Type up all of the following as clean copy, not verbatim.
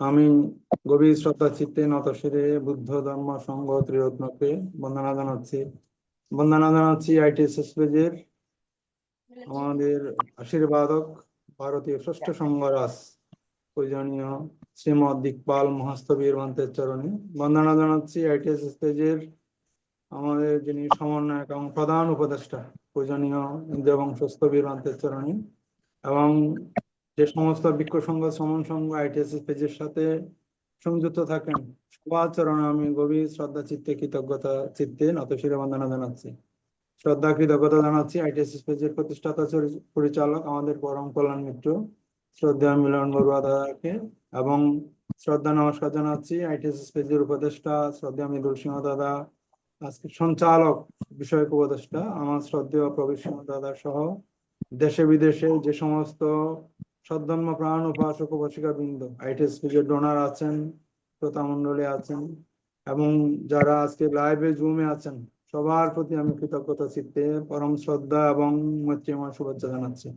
আমি গভীর শ্রদ্ধা চিত্তে নতশিরে বুদ্ধ ধর্ম সংঘ ত্রিরত্নকে বন্দনা জানাচ্ছি। বন্দনা জানাচ্ছি আইটিএসএস পেজের আমাদের আশীর্বাদক ভারতীয় ষষ্ঠ সংঘরাজ পূজনীয় শ্রীমৎ দিকপাল মহাস্তবীর মন্ত্রের চরণে বন্দনা জানাচ্ছি আইটিএসএস পেজের আমাদের যিনি সমন্বয়ক এবং প্রধান উপদেষ্টা পূজনীয় ইন্দ্রবংশস্থবীর মন্ত্রের চরণে এবং যে সমস্ত ভিক্ষু সংঘ সমন সংঘ আইটিএসএস পেজের সাথে সংযুক্ত থাকেন সবার চরণে আমি গভীর শ্রদ্ধা চিত্তে কৃতজ্ঞতা চিত্তে নতশিরে বন্দনা জানাচ্ছি। শ্রদ্ধা কৃতজ্ঞতা জানাচ্ছি আইটিএসএস পেজের প্রতিষ্ঠাতা পরিচালক আমাদের পরম কল্যাণ মিত্র শ্রদ্ধা মিলন বড়ুয়া দাদাকে এবং শ্রদ্ধা নমস্কার জানাচ্ছি আইটিএসএস পেজের উপদেষ্টা শ্রদ্ধা মৃদুল সিংহ দাদা, আজকে সঞ্চালক বিষয়ক উপদেষ্টা আমার শ্রদ্ধেয় প্রবীর সিংহ দাদা সহ দেশে বিদেশে যে সমস্ত সদ্ধর্ম প্রাণ উপাসক উপাসিকা বৃন্দ আইটিএস পেজের ডোনার আছেন, শ্রোতা মন্ডলী আছেন এবং যারা আজকে লাইভে জুমে আছেন সবার প্রতি আমি কৃতজ্ঞতা চিত্তে পরম শ্রদ্ধা এবং মৈত্রীময় শুভেচ্ছা জানাচ্ছি।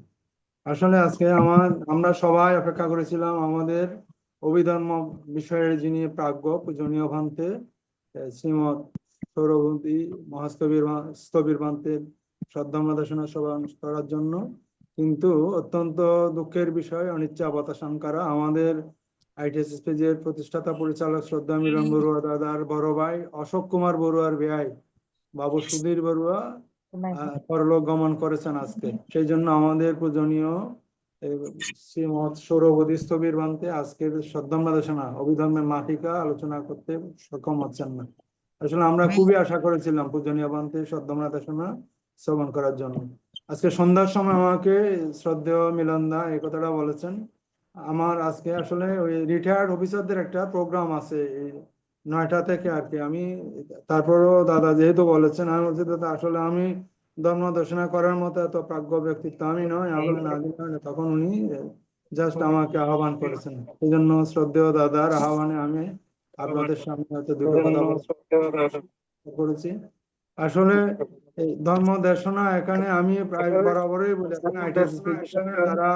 আসলে আজকে আমরা সবাই অপেক্ষা করেছিলাম আমাদের অভিধর্ম বিষয়ের যিনি প্রাজ্ঞ পূজনীয় ভান্তে শ্রীমৎ সৌরভী মহাস্তবীর ভান্তের শ্রদ্ধামদাসনা সভা করার জন্য, কিন্তু অত্যন্ত দুঃখের বিষয় অনিচ্ছা বতাশঙ্কারা আমাদের আইটিএসএস পেজের প্রতিষ্ঠাতা পরিচালক শ্রদ্ধা মিলন বড়ুয়া দাদার বড় ভাই অশোক কুমার বড়ুয়ার বেয়াই বাবু সুধীর বড়ুয়া পরলোক গমন করেছেন আজকে। সেই জন্য আমাদের পূজনীয় শ্রীমৎ সৌরভী স্থবির ভান্তে আজকের শ্রদ্ধামদাসনা অভিধর্মের মাটিকা আলোচনা করতে সক্ষম হচ্ছেন না। আসলে আমরা খুবই আশা করেছিলাম পূজনীয় ভান্তে শ্রদ্ধামদাসনা শ্রবণ করার জন্য। আজকে সন্ধ্যার সময় আমাকে শ্রদ্ধেয় মিলনদা এই কথাটা বলেছেন, আমার আজকে আসলে ওই রিটায়ার্ড অফিসারদের একটা প্রোগ্রাম আছে 9টা থেকে আর কি। আমি তারপরও দাদা যেহেতু বলেছেন আমি বলছি দাদা আসলে আমি ধর্ম দর্শনা করার মতো এত প্রাজ্ঞ ব্যক্তিত্ব আমি নয়, আমি না দিলে তখন উনি জাস্ট আমাকে আহ্বান করেছেন। সেই জন্য শ্রদ্ধেয় দাদার আহ্বানে আমি আপনাদের সামনে হয়তো দুটো কথা করেছি। আসলে এই ধর্ম দর্শনা এখানে আমি প্রায় বরাবরই বলি যারা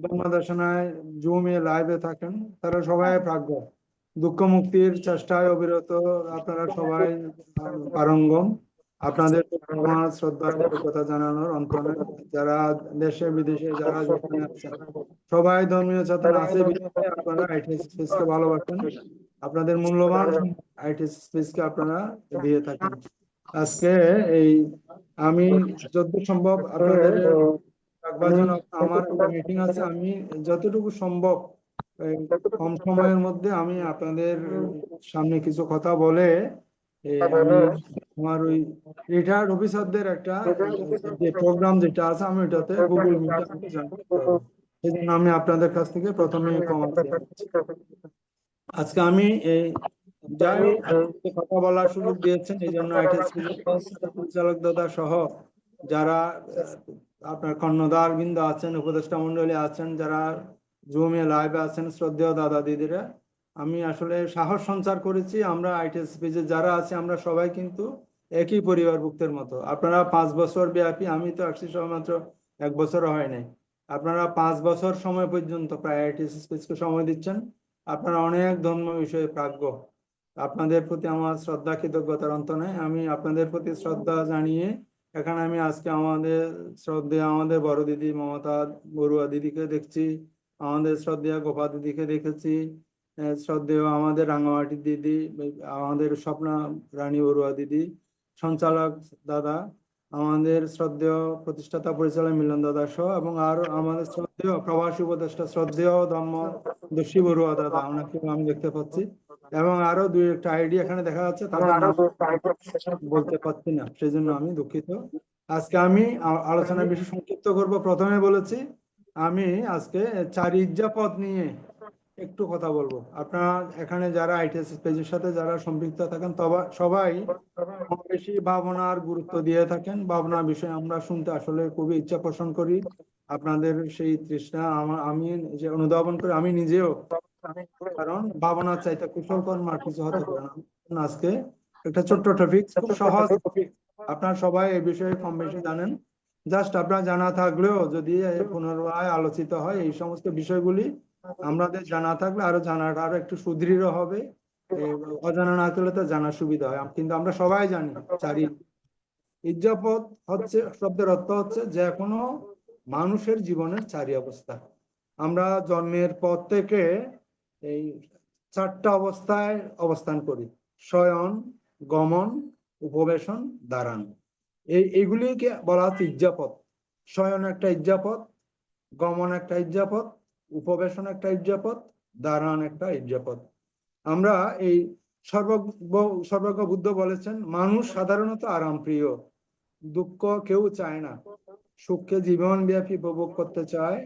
ধর্ম দর্শনায় জুমে লাইভে থাকেন তারা সবাই প্রাজ্ঞ, দুঃখ মুক্তির চেষ্টায় অবিরত, আপনারা সবাই পারঙ্গম। আপনাদের আমার শ্রদ্ধা কৃতজ্ঞতা জানানোর অন্তরে যারা দেশে বিদেশে যারা যেখানে আছেন সবাই ধর্মীয় চেতনা আছে, আপনারা আইটিএসএস পেজকে ভালোবাসেন, আপনাদের মূল্যবান আইটিএসএস পেজকে আপনারা দিয়ে থাকেন। আজকে এই আমি যতদূর সম্ভব আপনাদের আমার মিটিং আছে, আমি যতটুকু সম্ভব কম সময়ের মধ্যে আমি আপনাদের সামনে কিছু কথা বলে আমি আমার ওই রিটায়ার্ড অফিসারদের একটা যে প্রোগ্রাম যেটা আছে আমি ওটাতে গুগল মিটে সেই জন্য আমি আপনাদের কাছ থেকে প্রথমে আজকে আমি এই যাই কথা বলার সুযোগ দিয়েছেন এই জন্য পরিচালক দাদা সহ যারা আপনার কর্ণধার বৃন্দ আছেন, উপদেষ্টা মন্ডলী আছেন, যারা জুমে লাইভে আছেন, শ্রদ্ধেয় দাদা দিদিরা, আমি আসলে সাহস সঞ্চার করেছি আমরা আইটিএস পেজে যারা আছে আমরা সবাই কিন্তু একই পরিবারভুক্তের মতো। আপনারা 5 বছর ব্যাপী, আমি তো আসছি সবেমাত্র 1 বছরও হয় নাই, আপনারা 5 বছর সময় পর্যন্ত প্রায় আইটিএস পেজকে সময় দিচ্ছেন, আপনারা অনেক ধর্ম বিষয়ে প্রাজ্ঞ। আপনাদের প্রতি আমার শ্রদ্ধা কৃতজ্ঞতার অন্ত নেই। আমি আপনাদের প্রতি শ্রদ্ধা জানিয়ে এখানে আমি আজকে আমাদের বড় দিদি মমতা বড়ুয়া দিদিকে দেখছি, আমাদের শ্রদ্ধেয় গোপা দিদিকে দেখেছি, শ্রদ্ধেয় আমাদের রাঙ্গামাটির দিদি, আমাদের স্বপ্না রানী বড়ুয়া দিদি, সঞ্চালক দাদা, আমাদের শ্রদ্ধেয় প্রতিষ্ঠাতা পরিচালক মিলন দাদা সহ এবং আরো আমাদের শ্রদ্ধেয় প্রবাসী উপদেষ্টা শ্রদ্ধেয় ধর্মদর্শী বড়ুয়া দাদা, ওনাকে আমি দেখতে পাচ্ছি এবং আরো 2-1টা আইডি এখানে দেখা যাচ্ছে, তাদের নাম বলতে পারছি না, সেই জন্য আমি দুঃখিত। আজকে আমি আলোচনার বিষয় সংক্ষিপ্ত করব। প্রথমে বলেছি আমি আজকে 4 ইজ্জাপদ নিয়ে একটু কথা বলবো। আপনারা এখানে যারা আইটিএস পেজের সাথে যারা সম্পৃক্ত থাকেন সবাই বেশি ভাবনার গুরুত্ব দিয়ে থাকেন। ভাবনা বিষয়ে আমরা শুনতে আসলে খুবই ইচ্ছা পোষণ করি, আপনাদের সেই তৃষ্ণা আমি যে অনুধাবন করি আমি নিজেও, কারণ ভাবনা চাইতে কুশল কর্ম আর কিছু হতে পারে না। আজকে একটা ছোট্ট টপিক, খুব সহজ টপিক, আপনারা সবাই এই বিষয়ে কম বেশি জানেন জাস্ট আপনার জানা থাকলেও যদি পুনরায় আলোচিত হয় এই সমস্ত বিষয়গুলি আমাদের জানা থাকলে আরো জানাটা আরো একটু সুদৃঢ় হবে। অজানা না থাকলে তো জানার সুবিধা হয়, কিন্তু আমরা সবাই জানি চারি ইজ্জাপত হচ্ছে, শব্দের অর্থ হচ্ছে যে কোনো মানুষের জীবনের চারি অবস্থা। আমরা জন্মের পর থেকে এই চারটা অবস্থায় অবস্থান করি: শয়ন, গমন, উপবেশন, দাঁড়ান। এইগুলিকে বলা হচ্ছে ইজ্জাপত। শয়ন একটা ইজ্জাপত, গমন একটা ইজ্জাপত, উপবেশন একটা ইজ্জাপত, দাঁড়ান একটা ইজ্জাপত। আমরা এই সর্বজ্ঞ বুদ্ধ বলেছেন, মানুষ সাধারণত আরাম প্রিয়, দুঃখ কেউ চায় না, সুখকে জীবন ব্যাপী উপভোগ করতে চায়।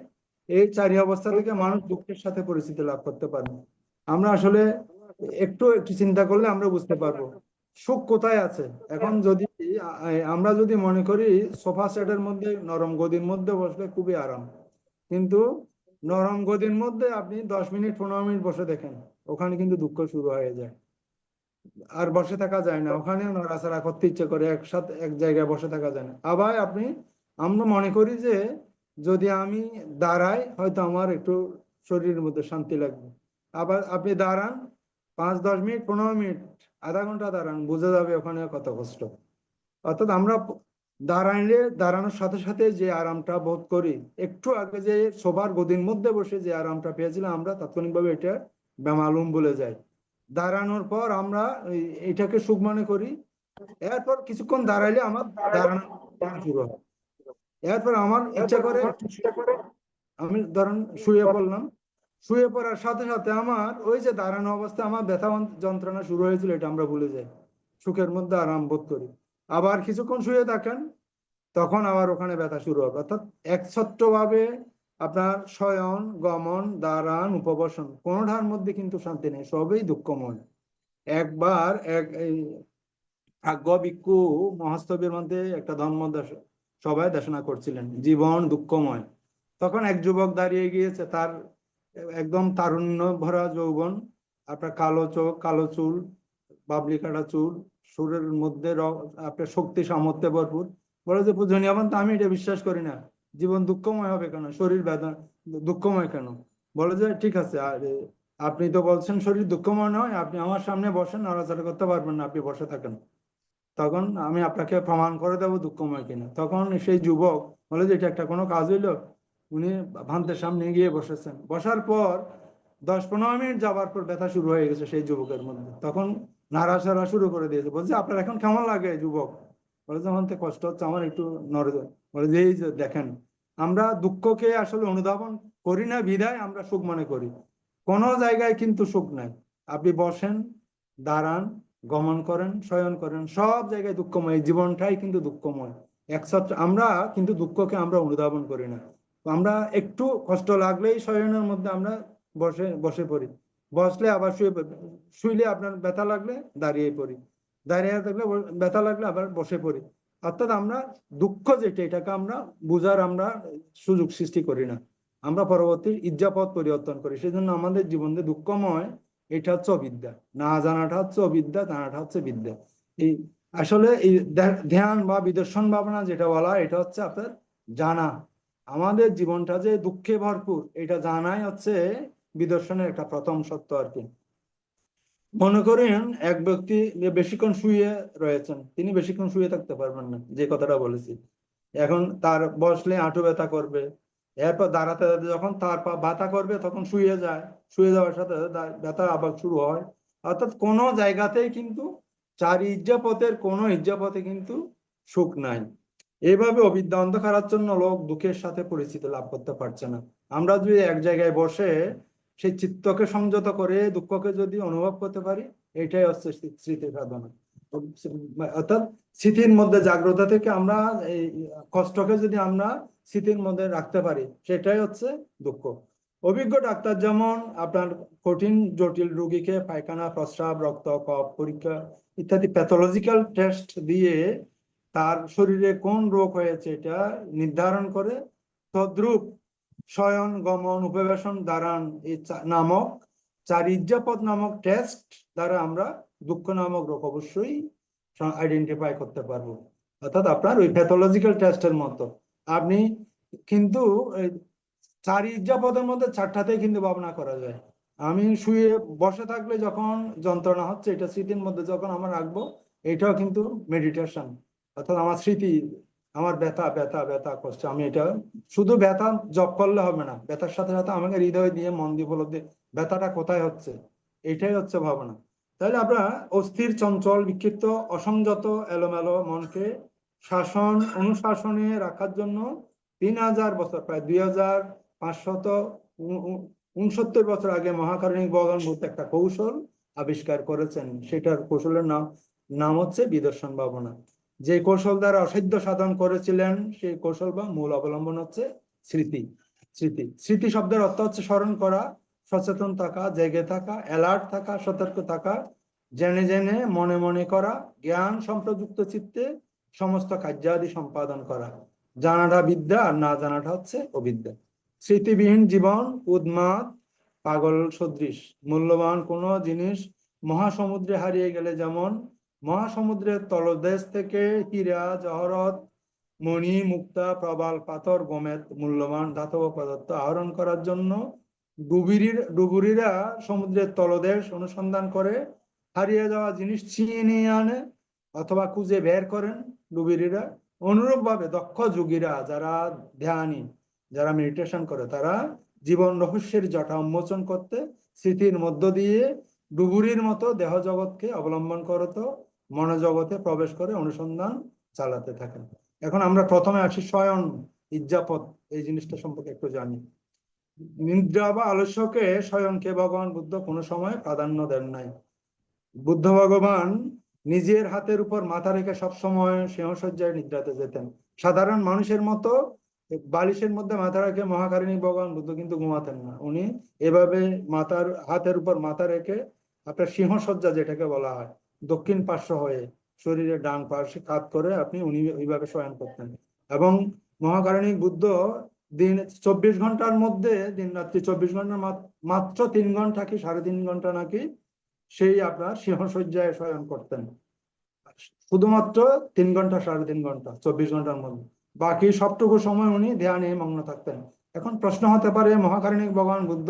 এই চারি অবস্থা থেকে মানুষ দুঃখের সাথে পরিচিতি লাভ করতে পারে। আমরা আসলে একটু একটু চিন্তা করলে আমরা বুঝতে পারবো সুখ কোথায় আছে। এখন যদি আমরা যদি মনে করি সোফা সেটের মধ্যে নরম গদির মধ্যে বসলে খুবই আরাম, কিন্তু নরম গদির মধ্যে আপনি 10 মিনিট 15 মিনিট বসে দেখেন, ওখানে কিন্তু দুঃখ শুরু হয়ে যায়, আর বসে থাকা যায় না, ওখানে নড়াচড়া করতে ইচ্ছে করে, একসাথে এক জায়গায় বসে থাকা যায় না। আবার আমরা মনে করি যে যদি আমি দাঁড়াই হয়তো আমার একটু শরীরের মধ্যে শান্তি লাগবে। আবার আপনি দাঁড়ান 5-10 মিনিট 15 মিনিট, আধা ঘন্টা দাঁড়ান, বোঝা যাবে ওখানে কত কষ্ট। অর্থাৎ আমরা দাঁড়ানোর সাথে সাথে যে আরামটা বোধ করি, একটু আগে যে সোফার গদির মধ্যে বসে যে আরামটা পেয়েছিলাম, আমরা তাৎক্ষণিকভাবে এটা বেমালুম বলে যাই। দাঁড়ানোর পর আমরা এটাকে সুখ মনে করি। এরপর কিছুক্ষণ দাঁড়াইলে আমার দাঁড়ানো শুরু হয়। এরপর আমার ইচ্ছা করে আমি ধরেন শুয়ে পড়লাম, শুয়ে পড়ার সাথে সাথে আমার ওই যে দাঁড়ানো অবস্থায় আমার ব্যথা যন্ত্রণা শুরু হয়েছিল, এটা আমরা ভুলে যাই, সুখের মধ্যে আরাম বোধ করি। আবার কিছুক্ষণ শুয়ে থাকেন, তখন আবার ওখানে ব্যথা শুরু হবে। অর্থাৎ একছত্রভাবে আপনার শয়ন, গমন, দাঁড়ান, উপবসন, কোনোটার মধ্যে কিন্তু শান্তি নেই, সবই দুঃখময়। একবার এই ভাগ্য ভিক্ষু মহাস্তবের মধ্যে একটা ধর্ম সবাই দেশনা করছিলেন, জীবন দুঃখময়। তখন এক যুবক দাঁড়িয়ে গিয়েছে, তার একদম তারুণ্য ভরা যৌবন, আপনার কালো চোখ, কালো চুল, বাবলি কাটা চুল, সুরের মধ্যে আপনার শক্তি সামর্থ্যে ভরপুর। বলে যে পূজনীয় তো আমি এটা বিশ্বাস করি না, জীবন দুঃখময় হবে কেন, শরীর বেদনা দুঃখময় কেন? বলে যে ঠিক আছে, আপনি তো বলছেন শরীর দুঃখময় নয়, আপনি আমার সামনে বসেন, নড়াচড়া করতে পারবেন না, আপনি বসে থাকেন, তখন আমি আপনাকে প্রমাণ করে দেবো দুঃখময় কিনা। তখন সেই যুবক বলে যে এটা একটা কোনো কাজ হইলো? উনি ভান্তের সামনে গিয়ে বসেছেন, বসার পর 10-15 মিনিট যাবার পর ব্যথা শুরু হয়ে গেছে সেই যুবকের মধ্যে। তখন নাড়াচাড়া শুরু করে দিয়েছে, বলছে আপনার এখন কেমন লাগে যুবক? বলে যে আমার তো কষ্ট হচ্ছে, আমার একটু নড়ে। বলে যে এই যে দেখেন, আমরা দুঃখকে আসলে অনুধাবন করি না বিধায় আমরা সুখ মনে করি। কোনো জায়গায় কিন্তু সুখ নাই। আপনি বসেন, দাঁড়ান, গমন করেন, শয়ন করেন, সব জায়গায় দুঃখময়, জীবনটাই কিন্তু দুঃখময়। একসাথে আমরা কিন্তু দুঃখকে আমরা অনুধাবন করি না। আমরা একটু কষ্ট লাগলেই শয়নের মধ্যে আমরা বসে বসে পড়ি, বসলে আবার শুয়ে পড়ি, শুইলে আপনার ব্যথা লাগলে দাঁড়িয়ে পড়ি, দাঁড়িয়ে থাকলে ব্যথা লাগলে আবার বসে পড়ি। অর্থাৎ আমরা দুঃখ যেটা, এটাকে আমরা বুঝার আমরা সুযোগ সৃষ্টি করি না, আমরা পরবর্তী ইজ্জাপথ পরিবর্তন করি। সেই জন্য আমাদের জীবনে দুঃখময়, এটা হচ্ছে অবিদ্যা। না জানাটা হচ্ছে অবিদ্যা, জানাটা হচ্ছে বিদ্যা। এই আসলে এই ধ্যান বা বিদর্শন ভাবনা যেটা বলা, এটা হচ্ছে আপনার জানা। আমাদের জীবনটা যে দুঃখে ভরপুর, এটা জানাই হচ্ছে বিদর্শনের একটা প্রথম সত্য আর কি। মনে করেন এক ব্যক্তি বেশিক্ষণ শুয়ে রয়েছেন, তিনি বেশিক্ষণ শুয়ে থাকতে পারবেন না, যে কথাটা বলেছি। এখন তার বসলে হাঁটু ব্যথা করবে, এরপর দাঁড়াতে দাঁড়াতে যখন তার পা ব্যথা করবে তখন শুয়ে যায়, শুয়ে যাওয়ার সাথে ব্যথা আবার শুরু হয়। অর্থাৎ কোনো জায়গাতেই কিন্তু চারি ইজ্জাপথের কোনো ইজ্জাপথে কিন্তু সুখ নাই। এইভাবে অবিদ্যা অন্ধকারাচ্ছন্ন লোক দুঃখের সাথে পরিচিতি লাভ করতে পারছে না। আমরা যদি এক জায়গায় বসে সেই চিত্তকে সংযত করে দুঃখকে যদি অনুভব করতে পারি, এটাই হচ্ছে স্মৃতি সাধনা। অর্থাৎ স্মৃতির মধ্যে জাগ্রত থেকে আমরা এই কষ্টকে যদি আমরা স্মৃতির মধ্যে রাখতে পারি, সেটাই হচ্ছে দুঃখ। অভিজ্ঞ ডাক্তার যেমন আপনার কঠিন জটিল রোগীকে পায়খানা, প্রস্রাব, রক্ত, কফ পরীক্ষা ইত্যাদি প্যাথোলজিক্যাল টেস্ট দিয়ে তার শরীরে কোন রোগ হয়েছে এটা নির্ধারণ করে, তদ্রূপ শয়ন, গমন, উপবেশন, দাঁড়ান এই নামক চার ইজ্জাপদ নামক টেস্ট দ্বারা আমরা দুঃখ নামক রোগ অবশ্যই আইডেন্টিফাই করতে পারবো। অর্থাৎ আপনার ওই প্যাথোলজিক্যাল টেস্টের মতো আপনি কিন্তু এই 4 ইজ্জাপদের মধ্যে 4টাতেই কিন্তু ভাবনা করা যায়। আমি শুয়ে বসে থাকলে যখন যন্ত্রণা হচ্ছে, এটা স্মৃতির মধ্যে যখন আমরা রাখবো, এটাও কিন্তু মেডিটেশন। অর্থাৎ আমার স্মৃতি, আমার ব্যথা ব্যথা ব্যথা করছে, আমি এটা শুধু ব্যথা জপ করলে হবে না, ব্যথার সাথে সাথে আমাকে হৃদয় দিয়ে মন দিয়ে উপলব্ধি ব্যথাটা কোথায় হচ্ছে, এটাই হচ্ছে ভাবনা। তাহলে আমরা অস্থির, চঞ্চল, বিক্ষিপ্ত, অসংযত, এলোমেলো মনকে শাসন অনুশাসনে রাখার জন্য 3000 বছর, প্রায় 2569 বছর আগে মহাকারণিক ভগবান বুদ্ধ একটা কৌশল আবিষ্কার করেছেন। সেটার কৌশলের নাম নাম হচ্ছে বিদর্শন ভাবনা। যে কৌশল দ্বারা অসাধ্য সাধন করেছিলেন, সেই কৌশল বা মূল অবলম্বন হচ্ছে স্মৃতি। স্মৃতি স্মৃতি শব্দের অর্থ হচ্ছে স্মরণ করা, সচেতন থাকা, জেগে থাকা, অ্যালার্ট থাকা, সতর্ক থাকা, জেনে জেনে মনে মনে করা, জ্ঞান সম্প্রযুক্ত চিত্তে সমস্ত কার্যাদি সম্পাদন করা। জানাটা বিদ্যা, আর না জানাটা হচ্ছে অবিদ্যা। স্মৃতিবিহীন জীবন উন্মাদ, পাগল সদৃশ। মূল্যবান কোনো জিনিস মহাসমুদ্রে হারিয়ে গেলে যেমন মহাসমুদ্রের তলদেশ থেকে হীরা, জহরত, মণি, মুক্তা, প্রবাল, পাথর, গোমেদ মূল্যবান ধাতব পদার্থ আহরণ করার জন্য ডুবুরিরা সমুদ্রের তলদেশ অনুসন্ধান করে হারিয়ে যাওয়া জিনিস ছিনিয়ে আনে অথবা খুঁজে বের করেন ডুবুরিরা, অনুরূপভাবে দক্ষ যোগীরা যারা ধ্যানী, যারা মেডিটেশন করে, তারা জীবন রহস্যের জটা উন্মোচন করতে স্মৃতির মধ্য দিয়ে ডুবুরির মতো দেহ জগৎকে অবলম্বন করতো মনোজগতে প্রবেশ করে অনুসন্ধান চালাতে থাকেন। এখন আমরা প্রথমে আসি শয়ন ইজ্জাপদ, এই জিনিসটা সম্পর্কে একটু জানি। নিদ্রা বা আলস্যকে, শয়নকে ভগবান বুদ্ধ কোনো সময় প্রাধান্য দেন নাই। বুদ্ধ ভগবান নিজের হাতের উপর মাথা রেখে সবসময় সিংহসজ্জায় নিদ্রাতে যেতেন। সাধারণ মানুষের মতো বালিশের মধ্যে মাথা রেখে মহাকারিণী ভগবান বুদ্ধ কিন্তু ঘুমাতেন না। উনি এভাবে হাতের উপর মাথা রেখে আপনার সিংহসজ্জা যেটাকে বলা হয়, দক্ষিণ পার্শ্ব হয়ে শরীরের ডান পার্শ্বে কাত করে উনি ওইভাবে শয়ন করতেন। এবং মহাকারিণী বুদ্ধ দিন 24 ঘন্টার মধ্যে, দিন রাত্রি 24 ঘন্টার মাত্র 3 ঘন্টা কি 3.5 ঘন্টা নাকি সেই আপনার সিংহসজ্জায় শয়ন করতেন। শুধুমাত্র 3 ঘন্টা 3.5 ঘন্টা 24 ঘন্টার মধ্যে, বাকি সবটুকু সময় উনি ধ্যানে মগ্ন থাকতেন। এখন প্রশ্ন হতে পারে, মহাকারণিক ভগবান বুদ্ধ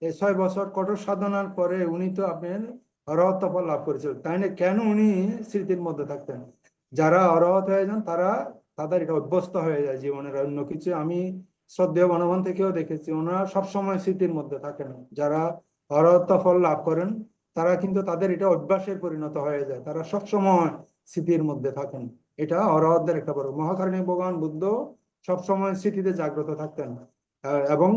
এই 6 বছর কঠোর সাধনার পরে উনি তো আপনার অরহত ফল লাভ করেছিলেন, তাই না? কেন উনি স্মৃতির মধ্যে থাকতেন? যারা অরহত হয়ে যান তাদের এটা অভ্যস্ত হয়ে যায় জীবনের অন্য কিছু। আমি শ্রদ্ধেয় বনবন থেকেও দেখেছি, ওনারা সবসময় স্মৃতির মধ্যে থাকেন। যারা অরহত ফল লাভ করেন তারা কিন্তু তাদের এটা অভ্যাসের পরিণত হয়ে যায়, তারা সবসময় স্মৃতির মধ্যে থাকেন। এটা অরহতদের একটা বড়। মহাকারণিক ভগবান বুদ্ধ সবসময় স্মৃতিতে জাগ্রত থাকতেন এবং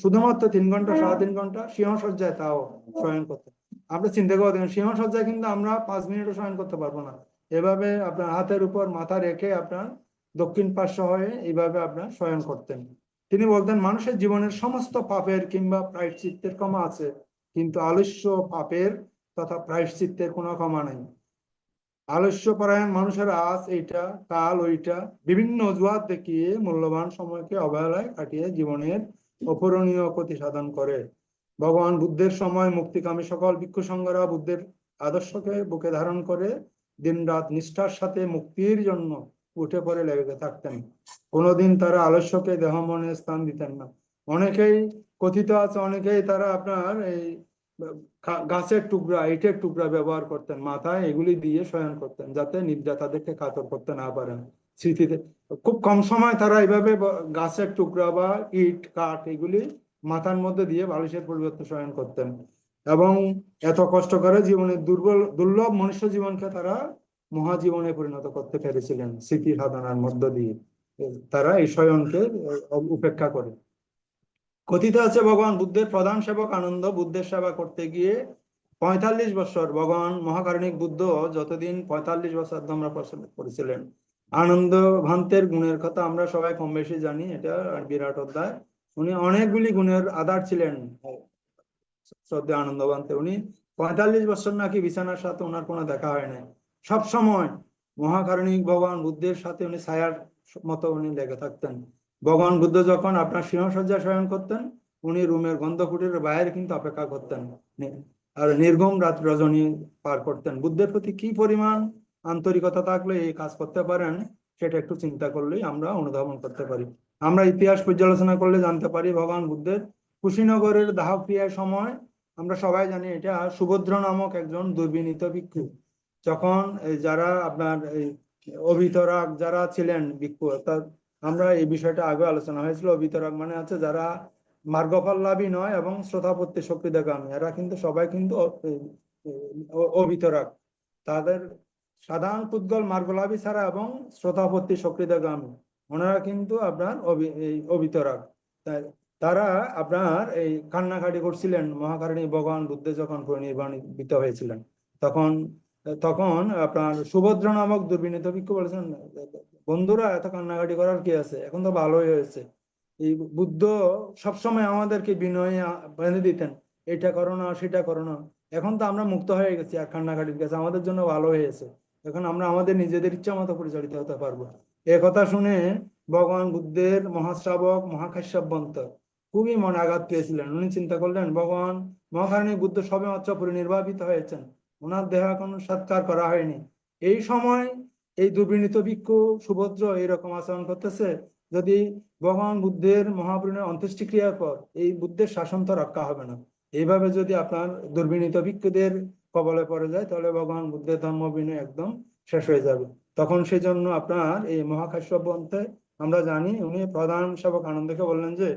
শুধুমাত্র 3 ঘন্টা 3.5 ঘন্টা সিংহসজ্জায় তাও শয়ন করতেন। আপনি চিন্তা করে দেখেন, সিংহসজ্জায় কিন্তু আমরা 5 মিনিটও শয়ন করতে পারবো না। এভাবে আপনার হাতের উপর মাথা রেখে আপনার দক্ষিণ পার্শ্ব হয়ে এইভাবে আপনার শয়ন করতেন। তিনি বলতেন, মানুষের জীবনের সমস্ত পাপের কিংবা প্রায়শ্চিত্তের ক্ষমা আছে, কিন্তু আলস্য, পাপের তথা প্রায়শ্চিত্তের কোনো ক্ষমা নাই। আলস্য পরায়ণ মানুষের আজ এইটা, কাল ওইটা, বিভিন্ন অজুহাত দেখিয়ে মূল্যবান সময়কে অবহেলায় কাটিয়ে জীবনের অপূরণীয় ক্ষতি সাধন করে। ভগবান বুদ্ধের সময় মুক্তিকামী সকল ভিক্ষু সংঘরা বুদ্ধের আদর্শকে বুকে ধারণ করে দিনরাত নিষ্ঠার সাথে মুক্তির জন্য উঠে পড়ে লেগে থাকতেন। কোনোদিন তারা আলস্যকে দেহ মনে স্থান দিতেন না। অনেকেই কথিত আছে, অনেকেই তারা আপনার এই গাছের টুকরা, ইটের টুকরা ব্যবহার করতেন, মাথায় এগুলি দিয়ে শয়ন করতেন যাতে নিদ্রা তাদেরকে কাতর করতে না পারেন। স্মৃতিতে খুব কম সময় তারা এইভাবে গাছের টুকরা বা ইট কাঠ এগুলি মাথার মধ্যে দিয়ে বালিশের পরিবর্তে শয়ন করতেন। এবং এত কষ্ট করে জীবনের দুর্লভ মনুষ্য জীবনকে তারা মহাজীবনে পরিণত করতে পেরেছিলেন স্মৃতি সাধনার মধ্য দিয়ে। তারা এই শয়নকে উপেক্ষা করে। কথিত আছে, ভগবান বুদ্ধের প্রধান সেবক আনন্দ বুদ্ধের সেবা করতে গিয়ে 45 বছর, ভগবান মহাকারণিক বুদ্ধ যতদিন 45 বছর ধর্ম করেছিলেন। আনন্দ ভান্তের গুণের কথা আমরা সবাই কম বেশি জানি, এটা বিরাট অধ্যায়। উনি অনেকগুলি গুণের আধার ছিলেন শ্রদ্ধেয় আনন্দ ভান্তে। উনি 45 বছর নাকি বিছানার সাথে ওনার কোনো দেখা হয় না। সব সময় মহাকারণিক ভগবান বুদ্ধের সাথে উনি ছায়ার মতো উনি লেগে থাকতেন। ভগবান বুদ্ধ যখন আপনার সিংহসজ্জা শয়ন করতেন, উনি রুমের গন্ধকুটির বাইরে কিন্তু অপেক্ষা করতেন আর নির্ঘুম রাত রজনী পার করতেন। বুদ্ধের প্রতি কি পরিমাণ আন্তরিকতা থাকলে এই কাজ করতে পারেন, সেটা একটু চিন্তা করলেই আমরা অনুধাবন করতে পারি। আমরা ইতিহাস পর্যালোচনা করলে জানতে পারি ভগবান বুদ্ধের কুশীনগরের দাহ ক্রিয়ার সময় আমরা সবাই জানি এটা সুভদ্র নামক একজন দুর্বিনীত ভিক্ষু যখন যারা আপনার এই অভিতরাগ যারা ছিলেন ভিক্ষু, অর্থাৎ আমরা এই বিষয়টা আগে আলোচনা হয়েছিল, অভিতরাগ মানে আছে যারা মার্গফললাভী নয় এবং শ্রোতাপত্তি শক্তিদাগামী, এরা কিন্তু সবাই কিন্তু অভিতরাগ। তাদের সাধারণ পুদ্গল মার্গলাভী ছাড়া এবং শ্রোতাপত্তি শক্তিদাগামী, ওনারা কিন্তু আপনার অভিতরাগ। তারা আপনার এই কান্নাকাটি করছিলেন মহাকারণী ভগবান বুদ্ধ যখন পরিনির্বাণিত হয়েছিলেন। তখন তখন আপনার সুভদ্র নামক দুর্বিনীত ভিক্ষু বলেছেন, বন্ধুরা এত কান্নাকাটি করার কি আছে, এখন তো ভালোই হয়েছে। এই বুদ্ধ সবসময় আমাদেরকে বিনয়ে বেঁধে দিতেন, এটা করো না সেটা করো না, এখন তো আমরা মুক্ত হয়ে গেছি আর কান্নাকাটির কাছে, আমাদের জন্য ভালো হয়েছে, এখন আমরা আমাদের নিজেদের ইচ্ছা মতো পরিচালিত হতে পারবো। এ কথা শুনে ভগবান বুদ্ধের মহাশ্রাবক মহাকাশ্যপবন্ত খুবই মনে আঘাত পেয়েছিলেন। উনি চিন্তা করলেন ভগবান মহাকারণী বুদ্ধ সবে মাত্র পরিনির্বাপিত হয়েছেন, ওনার দেহ এখনো সৎকার করা হয়নি, এই সময় এই দুর্বিনীত ভিক্ষু সুভদ্র এইরকম আচরণ করতেছে, যদি ভগবান বুদ্ধের মহাপরিণয় অন্ত্যেষ্টিক্রিয়ার পর এই বুদ্ধের শাসন তো রক্ষা হবে না, এইভাবে যদি আপনার দুর্বিনীত ভিক্ষুদের কবলে পড়ে যায় তাহলে ভগবান বুদ্ধের ধর্ম বিনয় একদম শেষ হয়ে যাবে। তখন সেই জন্য আপনার এই মহাকাশ্যপ বন্তে আমরা জানি উনি প্রধান সেবক আনন্দকে বললেন যে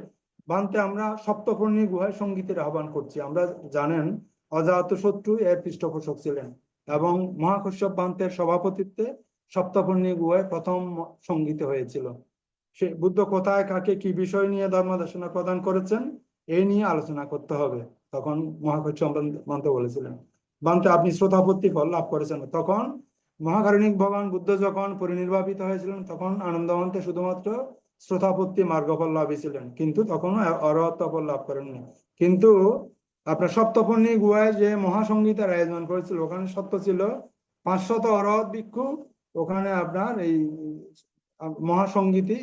বান্তে আমরা সপ্তপর্ণী গুহায় সঙ্গীতের আহ্বান করছি। আমরা জানেন অজাতশত্রু এর পৃষ্ঠপোষক ছিলেন এবং মহাকাশ্যপ বান্তের সভাপতিত্বে সপ্তপর্ণী গুহায় প্রথম সঙ্গীত হয়েছিল। সে বুদ্ধ কোথায় কাকে কি বিষয় নিয়ে ধর্মদেশনা প্রদান করেছেন এই নিয়ে আলোচনা করতে হবে। তখন মহাকাশ্যপ বান্ত বলেছিলেন, বান্তে আপনি শ্রোতাপত্তি ফল লাভ করেছেন। তখন মহাকারণিক ভগবান বুদ্ধ যখন পরিনির্বাপিত হয়েছিলেন তখন আনন্দমন্তে শুধুমাত্র শ্রোতাপত্তি মার্গফল লাভী ছিলেন, কিন্তু তখনও অরহত্ব ফল লাভ করেননি। কিন্তু আপনার সপ্তপর্ণী গুহায় যে মহাসঙ্গীতের আয়োজন করেছিল ওখানে সত্য ছিল 500 অরহত ভিক্ষু ওখানে আপনার এই মহাসঙ্গীতি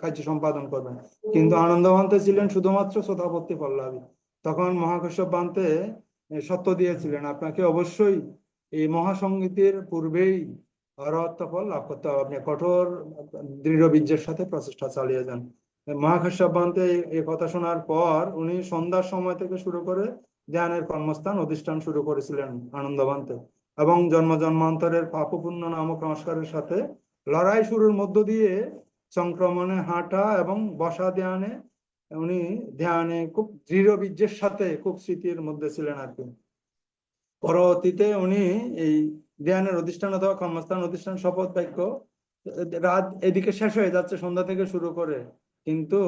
কার্য সম্পাদন করবেন, কিন্তু আনন্দবান্তে ছিলেন শুধুমাত্র শ্রোতাপত্তি পল্লবী। তখন মহাকাশ্যপ বান্তে সত্য দিয়েছিলেন আপনাকে অবশ্যই এই মহাসঙ্গীতের পূর্বেই অরহত্ব ফল লাভ করতে হবে, আপনি কঠোর দৃঢ় বীর্যের সাথে প্রচেষ্টা চালিয়ে যান। মহাকাশ্যপ বান্তে এই কথা শোনার পর উনি সন্ধ্যার সময় থেকে শুরু করে ধ্যানের কর্মস্থান অধিষ্ঠান শুরু করেছিলেন আনন্দবান্তে, এবং জন্ম জন্মান্তরের পাপপুণ্য নামক সংস্কারের সাথে লড়াই শুরুর মধ্য দিয়ে সংক্রমণে হাঁটা এবং বসা ধ্যানে উনি ধ্যানে খুব দৃঢ় বীর্যের সাথে খুব স্মৃতির মধ্যে ছিলেন আর কি। পরবর্তীতে উনি এই ধ্যানের অধিষ্ঠান অথবা কর্মস্থান অধিষ্ঠান শপথ বাক্য রাত এদিকে শেষ হয়ে যাচ্ছে সন্ধ্যা থেকে শুরু করে, কিন্তু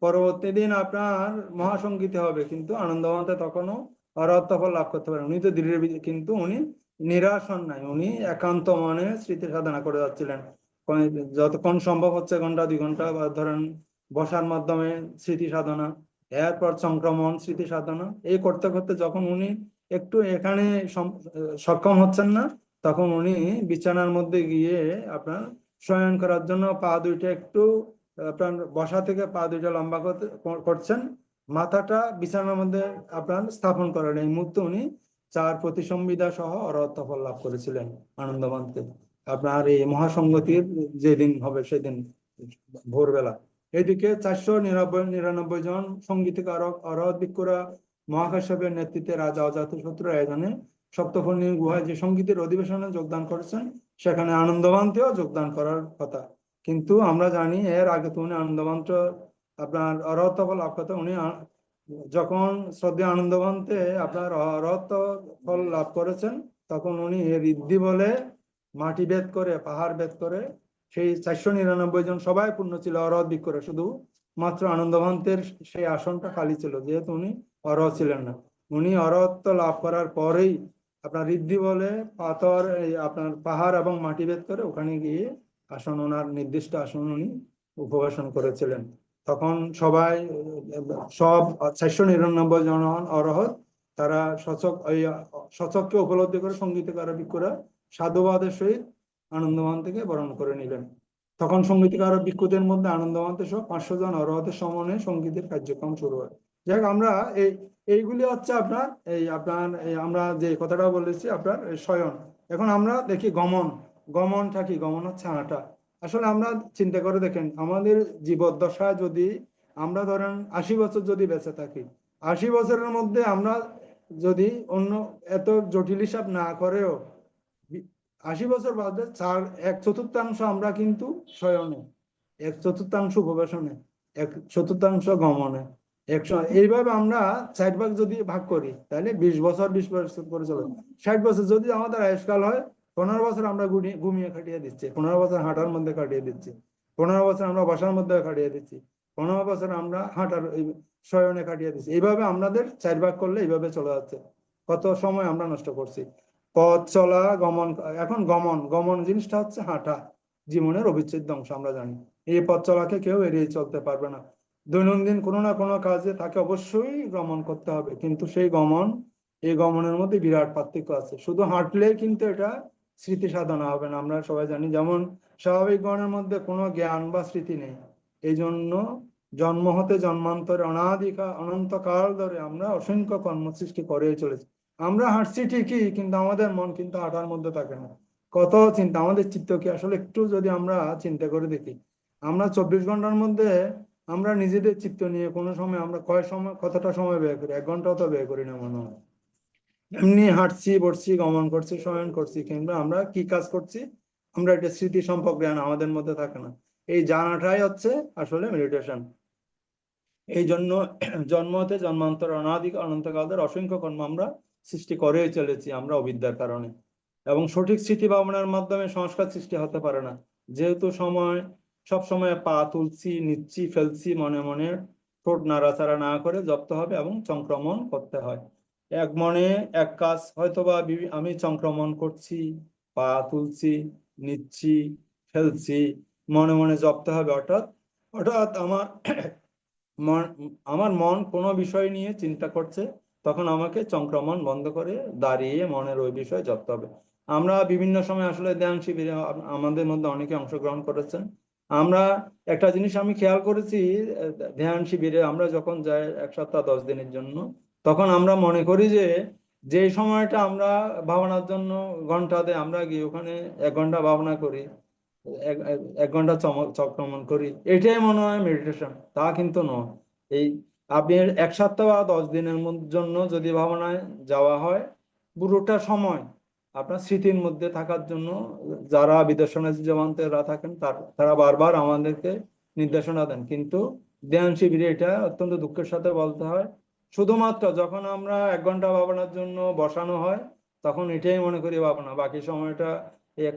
পরবর্তী দিন আপনার মহাসঙ্গীতে হবে, কিন্তু আনন্দমন্তে তখনও অরহত্ব ফল লাভ করতে পারেন। উনি তো দৃঢ়, কিন্তু উনি নিরাশ হন নাই, উনি একান্ত মনে স্মৃতি সাধনা করে যাচ্ছিলেন, যতক্ষণ সম্ভব হচ্ছে ঘন্টা 2 ঘন্টা বা ধরেন বসার মাধ্যমে স্মৃতি সাধনা, এরপর সংক্রমণ স্মৃতি সাধনা, এই করতে করতে যখন উনি একটু এখানে সক্ষম হচ্ছেন না তখন উনি বিছানার মধ্যে গিয়ে আপনার শয়ন করার জন্য পা দুইটা একটু আপনার বসা থেকে পা দুইটা লম্বা করছেন, মাথাটা বিছানার মধ্যে আপনার স্থাপন করেন, এই মুহূর্তে উনি 4 প্রতিসংবিদা সহ অরহত্ব ফল লাভ করেছিলেন আনন্দবান্তে। আপনার এই মহাসংগতির যেদিন হবে সেদিন ভোরবেলা এদিকে 499 জন সঙ্গীতকারক অরহত ভিক্ষুরা মহাকাশ্যপের নেতৃত্বে রাজা অজাতশত্রুর আয়োজনে সপ্তপর্ণী গুহায় যে সঙ্গীতের অধিবেশনে যোগদান করেছেন সেখানে আনন্দবান্তেও যোগদান করার কথা, কিন্তু আমরা জানি এর আগে তো উনি আনন্দবান্ত আপনার অরহত্ব ফল লাভ করতে উনি যখন শ্রদ্ধেয় আনন্দবান্তে আপনার অরহত্ব ফল লাভ করেছেন তখন উনি ঋদ্ধি বলে মাটি ভেদ করে পাহাড় ভেদ করে সেই 499 জন সবাই পূর্ণ ছিল অরহত ভিক্ষুরা, শুধু মাত্র আনন্দবান্তের সেই আসনটা খালি ছিল, যেহেতু উনি অরহত ছিলেন না। উনি অরহত্ব লাভ করার পরেই আপনার ঋদ্ধি বলে পাথর আপনার পাহাড় এবং মাটি ভেদ করে ওখানে গিয়ে আসন ওনার নির্দিষ্ট আসন উনি উপবেশন করেছিলেন। তখন সবাই সব 499 জন অরহত তারা সচককে উপলব্ধি করে সঙ্গীতকার ভিক্ষুরা সাধুবাদের সহিত আনন্দবান থেকে বরণ করে নিলেন। তখন সঙ্গীতকার ভিক্ষুদের মধ্যে আনন্দবান্তে সহ 500 জন অরহতের সমন্বয়ে সঙ্গীতের কার্যক্রম শুরু হয়। যাই হোক, আমরা এইগুলি হচ্ছে আপনার আমরা যে কথাটা বলেছি আপনার শয়ন। এখন আমরা দেখি গমনটা কি, গমন হচ্ছে হাঁটা। আসলে আমরা চিন্তা করে দেখেন, আমাদের জীবদ্দশা যদি আমরা ধরেন 80 বছর যদি বেঁচে থাকি, 80 বছরের মধ্যে আমরা যদি অন্য এত জটিল হিসাব না করেও 80 বছর বাদে 1/4 আমরা কিন্তু শয়নে, 1/4 উপবেশনে, 1/4 গমনে, এইভাবে আমরা 4 ভাগ যদি ভাগ করি, তাহলে 20 বছর 20 বছর করে চলে। 60 বছর যদি আমাদের আয়ুষ্কাল হয়, 15 বছর আমরা ঘুমিয়ে কাটিয়ে দিচ্ছি, 15 বছর হাঁটার মধ্যে কাটিয়ে দিচ্ছি, 15 বছর আমরা বসার মধ্যে কাটিয়ে দিচ্ছি, 15 বছর আমরা শয়নে কাটিয়ে দিচ্ছি। এইভাবে আমাদের 4 ভাগ করলে এইভাবে চলে যাচ্ছে। কত সময় আমরা নষ্ট করছি। পথ চলা, গমন। এখন গমন গমন জিনিসটা হচ্ছে হাঁটা, জীবনের অবিচ্ছেদ্য অংশ আমরা জানি। এই পথ চলাকে কেউ এড়িয়ে চলতে পারবে না। দৈনন্দিন কোনো না কোনো কাজে তাকে অবশ্যই গমন করতে হবে, কিন্তু সেই গমন, এই গমনের মধ্যে বিরাট পার্থক্য আছে। শুধু হাঁটলে কিন্তু এটা স্মৃতি সাধনা হবে না, আমরা সবাই জানি। যেমন স্বাভাবিক গণের মধ্যে কোনো জ্ঞান বা স্মৃতি নেই, এই জন্য জন্ম হতে জন্মান্তরে অনন্তকাল ধরে আমরা অসংখ্য কর্ম সৃষ্টি করেই চলেছি। আমরা হাঁটছি ঠিকই, কিন্তু আমাদের মন কিন্তু হাঁটার মধ্যে থাকে না। কত চিন্তা, আমাদের চিত্ত কি আসলে একটু যদি আমরা চিন্তা করে দেখি, আমরা 24 ঘন্টার মধ্যে আমরা নিজেদের চিত্ত নিয়ে কোনো সময় আমরা কতটা সময় ব্যয় করি? 1 ঘন্টাও তো ব্যয় করি না মনে হয়। এমনি হাঁটছি, বসছি, গমন করছি, শয়ন করছি, কিংবা আমরা কি কাজ করছি, আমরা এটা স্মৃতি সম্পর্ক জ্ঞান আমাদের মধ্যে থাকে না। এই জানাটাই হচ্ছে আসলে মেডিটেশন। এই জন্য জন্ম হতে জন্মান্তর অনন্তকালের অসংখ্য কর্ম আমরা সৃষ্টি করেই চলেছি আমরা অবিদ্যার কারণে। এবং সঠিক স্মৃতি ভাবনার মাধ্যমে সংস্কার সৃষ্টি হতে পারে না, যেহেতু সব সময় পা তুলছি, নিচ্ছি, ফেলছি, মনে মনে ঠোঁট নাড়াচাড়া না করে জপতে হবে এবং সংক্রমণ করতে হয়। এক মনে এক কাজ, হয়তোবা আমি সংক্রমণ করছি, পা তুলছি, নিচ্ছি, ফেলছি, মনে মনে জপতে হবে। অর্থাৎ অর্থাৎ আমার মন কোনো বিষয় নিয়ে চিন্তা করছে, তখন আমাকে সংক্রমণ বন্ধ করে দাঁড়িয়ে মনের ওই বিষয় জপতে হবে। আমরা বিভিন্ন সময় আসলে ধ্যান শিবিরে আমাদের মধ্যে অনেকে অংশগ্রহণ করেছেন। আমরা একটা জিনিস আমি খেয়াল করেছি, ধ্যান শিবিরে আমরা যখন যাই 1 সপ্তাহ 10 দিনের জন্য, তখন আমরা মনে করি যে যে সময়টা আমরা ভাবনার জন্য ঘন্টা দেয়, আমরা গিয়ে ওখানে 1 ঘন্টা ভাবনা করি, এক এক- 1 ঘন্টা চক্রমণ করি, এটাই মনে হয় মেডিটেশন। তা কিন্তু নয়। এই আপনি 1 সপ্তাহ বা 10 দিনের জন্য যদি ভাবনায় যাওয়া হয়, পুরোটা সময় আপনার স্মৃতির মধ্যে থাকার জন্য যারা বিদর্শনা জীবন্তেরা থাকেন তারা বারবার আমাদেরকে নির্দেশনা দেন, কিন্তু ধ্যান শিবিরে এটা অত্যন্ত দুঃখের সাথে বলতে হয়, শুধুমাত্র যখন আমরা 1 ঘন্টা ভাবনার জন্য বসানো হয়, তখন এটাই মনে করি ভাবনা, বাকি সময়টা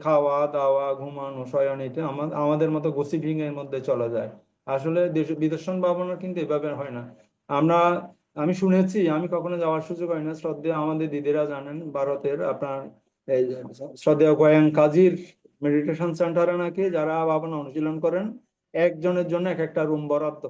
খাওয়া দাওয়া, ঘুমানো, শয়ন, এটা আমাদের মতো গোসিপিং এর মধ্যে চলে যায়। আসলে বিদর্শন ভাবনা কিন্তু এভাবে হয় না। আমরা আমি শুনেছি, আমি কখনো যাওয়ার সুযোগ হয় না, শ্রদ্ধেয় আমাদের দিদিরা জানেন, ভারতের আপনার এই যে শ্রদ্ধেয় গোয়েং কাজীর মেডিটেশন সেন্টারে নাকি যারা ভাবনা অনুশীলন করেন, একজনের জন্য একটা রুম বরাদ্দ।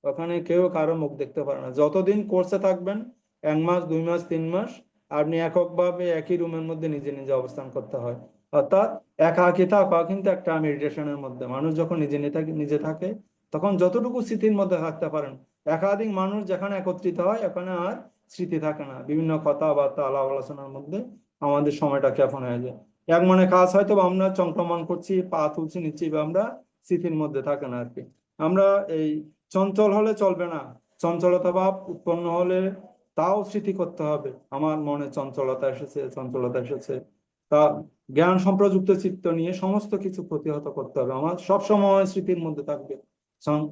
ওখানে কেউ কারো মুখ দেখতে পারে না, যতদিন কোর্সে থাকবেন, 1 মাস, 2 মাস, 3 মাস, আপনি এককভাবে একই রুমের মধ্যে নিজে নিজে অবস্থান করতে হয়। অর্থাৎ একাকী থাকা কিন্তু একটা মেডিটেশনের মধ্যে, মানুষ যখন নিজে থাকে, তখন যতটুকু স্মৃতির মধ্যে থাকতে পারেন। একাধিক মানুষ যেখানে একত্রিত হয়, এখানে আর স্মৃতি থাকে না, বিভিন্ন কথাবার্তা আলাপ আলোচনার মধ্যে আমাদের সময়টা ক্ষেপণ হয়ে যায়। এক মনে কাজ হয়তো বা আমরা সংক্রমণ করছি, পা তুলছি, নিচ্ছি, বা আমরা স্মৃতির মধ্যে থাকে না আর কি। আমরা এই চঞ্চল হলে চলবে না, চঞ্চলতা ভাব উৎপন্ন হলে তাও স্মৃতি করতে হবে, আমার মনে চঞ্চলতা এসেছে, চঞ্চলতা এসেছে। তা জ্ঞান সম্প্রযুক্ত চিত্ত নিয়ে সমস্ত কিছু প্রতিহত করতে হবে, আমার সব সময় স্মৃতির মধ্যে থাকবে।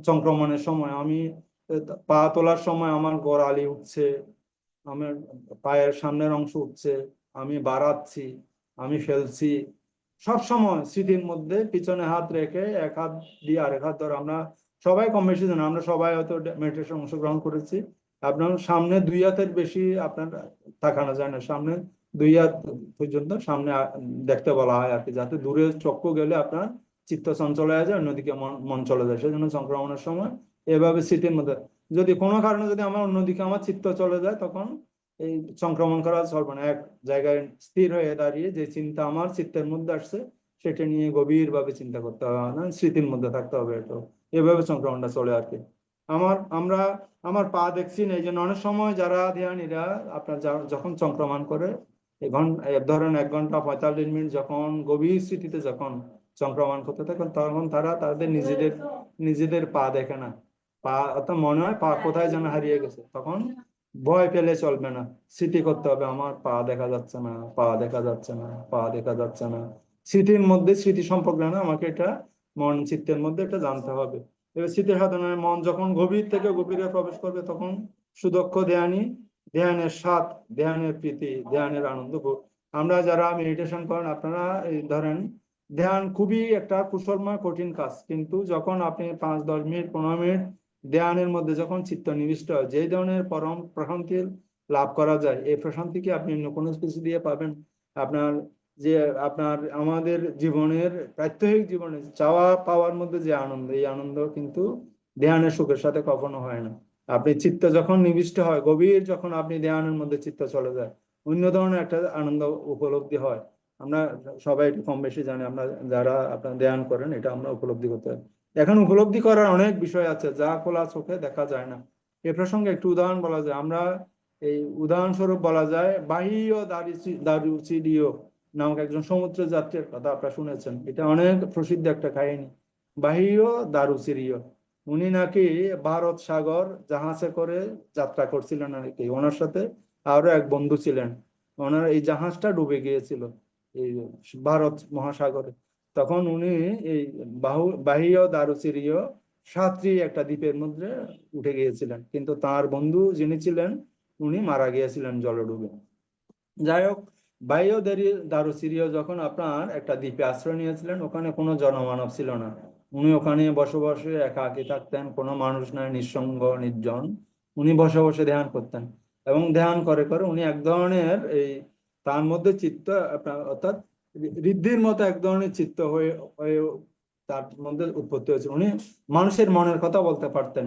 সংক্রমণের সময় আমি পা তোলার সময় আমার গোড়ালি উঠছে, আমার পায়ের সামনের অংশ উঠছে, আমি বাড়াচ্ছি, আমি ফেলছি, সব সময় স্মৃতির মধ্যে পিছনে হাত রেখে এক হাত দিয়ে আরেক হাত ধরে। আমরা সবাই কম বেশি জানি, আমরা সবাই হয়তো মেডিটেশন অংশগ্রহণ করেছি। আপনার সামনে 2 হাতের বেশি আপনার তাকানো যায় না, সামনে 2 হাত পর্যন্ত সামনে দেখতে বলা হয় আর কি, যাতে দূরে চক্ষু গেলে আপনার চিত্ত চঞ্চল হয়ে যায়, অন্যদিকে মন চলে যায়। সেজন্য সংক্রমণের সময় এভাবে স্মৃতির মধ্যে, যদি কোনো কারণে যদি আমার অন্যদিকে আমার চিত্ত চলে যায়, তখন এই সংক্রমণ করা চলবে না। এক জায়গায় স্থির হয়ে দাঁড়িয়ে যে চিন্তা আমার চিত্তের মধ্যে আসছে, সেটা নিয়ে গভীর ভাবে চিন্তা করতে হবে, না স্মৃতির মধ্যে থাকতে হবে। এটা এভাবে সংক্রমণটা চলে আর কি। আমরা আমার পা দেখছি না, এই জন্য অনেক সময় যারা ধ্যানীরা আপনার যখন সংক্রমণ করে, ধরেন 1 ঘন্টা 45 মিনিট যখন গভীর স্মৃতিতে যখন সংক্রমণ করতে থাকে, তখন তারা তাদের নিজেদের পা দেখে না, পা অর্থাৎ মনে হয় পা কোথায় যেন হারিয়ে গেছে। তখন ভয় পেলে চলবে না, স্মৃতি করতে হবে আমার পা দেখা যাচ্ছে না, পা দেখা যাচ্ছে না, পা দেখা যাচ্ছে না। স্মৃতির মধ্যে স্মৃতি সম্পর্কে না, আমাকে এটা মন চিত্তের মধ্যে এটা জানতে হবে। এবার স্মৃতির সাধনায় মন যখন গভীর থেকে গভীরে প্রবেশ করবে, তখন সুদক্ষ ধ্যানী, ধ্যানের স্বাদ, ধ্যানের প্রীতি, ধ্যানের আনন্দ। আমরা যারা মেডিটেশন করেন, আপনারা এই ধরেন ধ্যান খুবই একটা কুশলময় কঠিন কাজ, কিন্তু যখন আপনি 5-10 মিনিট 15 মিনিট ধ্যানের মধ্যে যখন চিত্ত নিবিষ্ট হয়, যে ধরনের পরম প্রশান্তি লাভ করা যায়, এই প্রশান্তি কি আপনি অন্য কোনো কিছু দিয়ে পাবেন? আপনার যে আপনার আমাদের জীবনের প্রাত্যহিক জীবনে চাওয়া পাওয়ার মধ্যে যে আনন্দ, এই আনন্দ কিন্তু ধ্যানের সুখের সাথে কখনো হয় না। আপনি চিত্ত যখন নিবিষ্ট হয় গভীর, যখন আপনি ধ্যানের মধ্যে চিত্ত চলে যায়, অন্য ধরনের একটা আনন্দ উপলব্ধি হয়। আমরা সবাই একটু কম বেশি জানি, আমরা যারা আপনার ধ্যান করেন, এটা আমরা উপলব্ধি করতে পারি। এখন উপলব্ধি করার অনেক বিষয় আছে যা খোলা চোখে দেখা যায় না। এ প্রসঙ্গে একটু উদাহরণ বলা যায়, আমরা এই উদাহরণস্বরূপ বলা যায় বাহিও দারুচিডিও নামক একজন সমুদ্র যাত্রীর কথা আপনারা শুনেছেন, এটা অনেক প্রসিদ্ধ একটা কাহিনী। বাহিও দারুচিরিও, উনি নাকি ভারত সাগর জাহাজে করে যাত্রা করছিলেন আর কি, ওনার সাথে আরো এক বন্ধু ছিলেন। ওনার এই জাহাজটা ডুবে গিয়েছিল এই ভারত মহাসাগরে। তখন উনি এই বাহিও দারুচিরিও সাতরি একটা দ্বীপের মধ্যে উঠে গিয়েছিলেন, কিন্তু তার বন্ধু যিনি ছিলেন উনি মারা গিয়েছিলেন জলে ডুবে। যাই হোক, বাহিও দারুচিরিও যখন আপনার একটা দ্বীপে আশ্রয় নিয়েছিলেন, ওখানে কোনো জনমানব ছিল না। উনি ওখানে বসে বসে একাকী থাকতেন, কোনো মানুষ নাই, নিঃসঙ্গ নির্জন। উনি বসে বসে ধ্যান করতেন, এবং ধ্যান করে করে উনি এক ধরনের এই তার মধ্যে চিত্ত অর্থাৎ ঋদ্ধির মতো এক ধরনের চিত্ত হয়ে হয়ে তার মধ্যে উৎপত্তি হয়েছে। উনি মানুষের মনের কথা বলতে পারতেন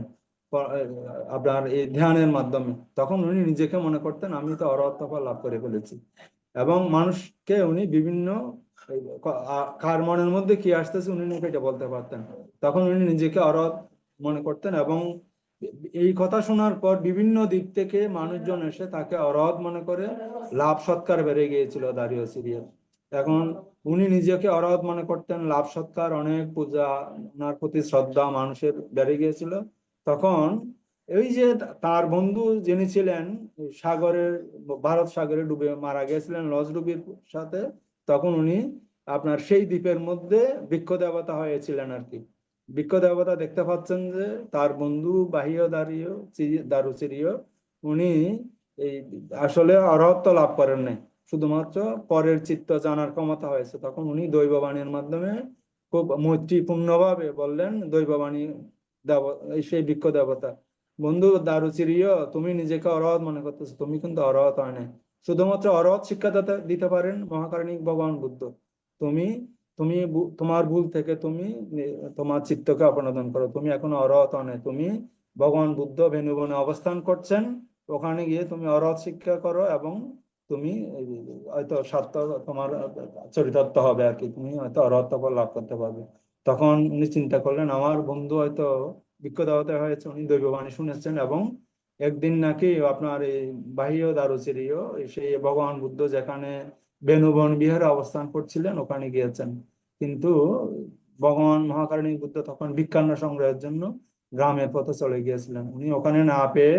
আপনার এই ধ্যানের মাধ্যমে। তখন উনি নিজেকে মনে করতেন আমি তো অরহত ফল লাভ করে ফেলেছি, এবং মানুষকে উনি বিভিন্ন কার মনের মধ্যে কি আসতেছে উনি নাকি এটা বলতে পারতেন। তখন উনি নিজেকে অরহত মনে করতেন, এবং এই কথা শোনার পর বিভিন্ন দিক থেকে মানুষজন এসে তাকে অরহত মনে করে লাভ সৎকার বেড়ে গিয়েছিল দারিও সিরিয়ার। এখন উনি নিজেকে অরহত মনে করতেন, লাভ সৎকার, অনেক পূজা, ওনার প্রতি শ্রদ্ধা মানুষের বেড়ে গিয়েছিল। তখন এই যে তার বন্ধু যিনি ছিলেন সাগরের, ভারত সাগরে ডুবে মারা গিয়েছিলেন লঞ্চডুবির সাথে, তখন উনি আপনার সেই দ্বীপের মধ্যে বৃক্ষ দেবতা হয়েছিলেন আর কি। বৃক্ষ দেবতা দেখতে পাচ্ছেন যে তার বন্ধু বাহিও দারুচিরিও উনি এই আসলে অরহত্ব লাভ করেন নাই, শুধুমাত্র পরের চিত্ত জানার ক্ষমতা হয়েছে। তখন উনি দৈববাণীর মাধ্যমে খুব মৈত্রীপূর্ণ ভাবে বললেন, দৈববাণী দেব সেই বৃক্ষ দেবতা, বন্ধু দারুচিরিও, তুমি নিজেকে অরহত মনে করতেছো, তুমি কিন্তু অরহত হয় নাই। শুধুমাত্র অরহত শিক্ষা দিতে পারেন মহাকারণিক ভগবান বুদ্ধ। তুমি তুমি তোমার ভুল থেকে তুমি তোমার চিত্তকে অপনোদন করো, তুমি এখনো অরহত নয়। তুমি ভগবান বুদ্ধ ভেনুবনে অবস্থান করছেন, ওখানে গিয়ে তুমি অরহত শিক্ষা করো, এবং তুমি হয়তো সত্য তোমার চরিতার্থ হবে আর কি, তুমি হয়তো অরহত ফল লাভ করতে পারবে। তখন উনি চিন্তা করলেন আমার বন্ধু হয়তো বৃক্ষ দেবতা হয়েছে, উনি দৈববাণী শুনেছেন, এবং একদিন নাকি আপনার এই বাহিও দারুচিরিও সেই ভগবান বুদ্ধ যেখানে বেনুবন বিহারে অবস্থান করছিলেন ওখানে গিয়েছেন। কিন্তু ভগবান মহাকারণী বুদ্ধ তখন ভিক্ষান্ন সংগ্রহের জন্য গ্রামের পথে চলে গিয়েছিলেন। উনি ওখানে না পেয়ে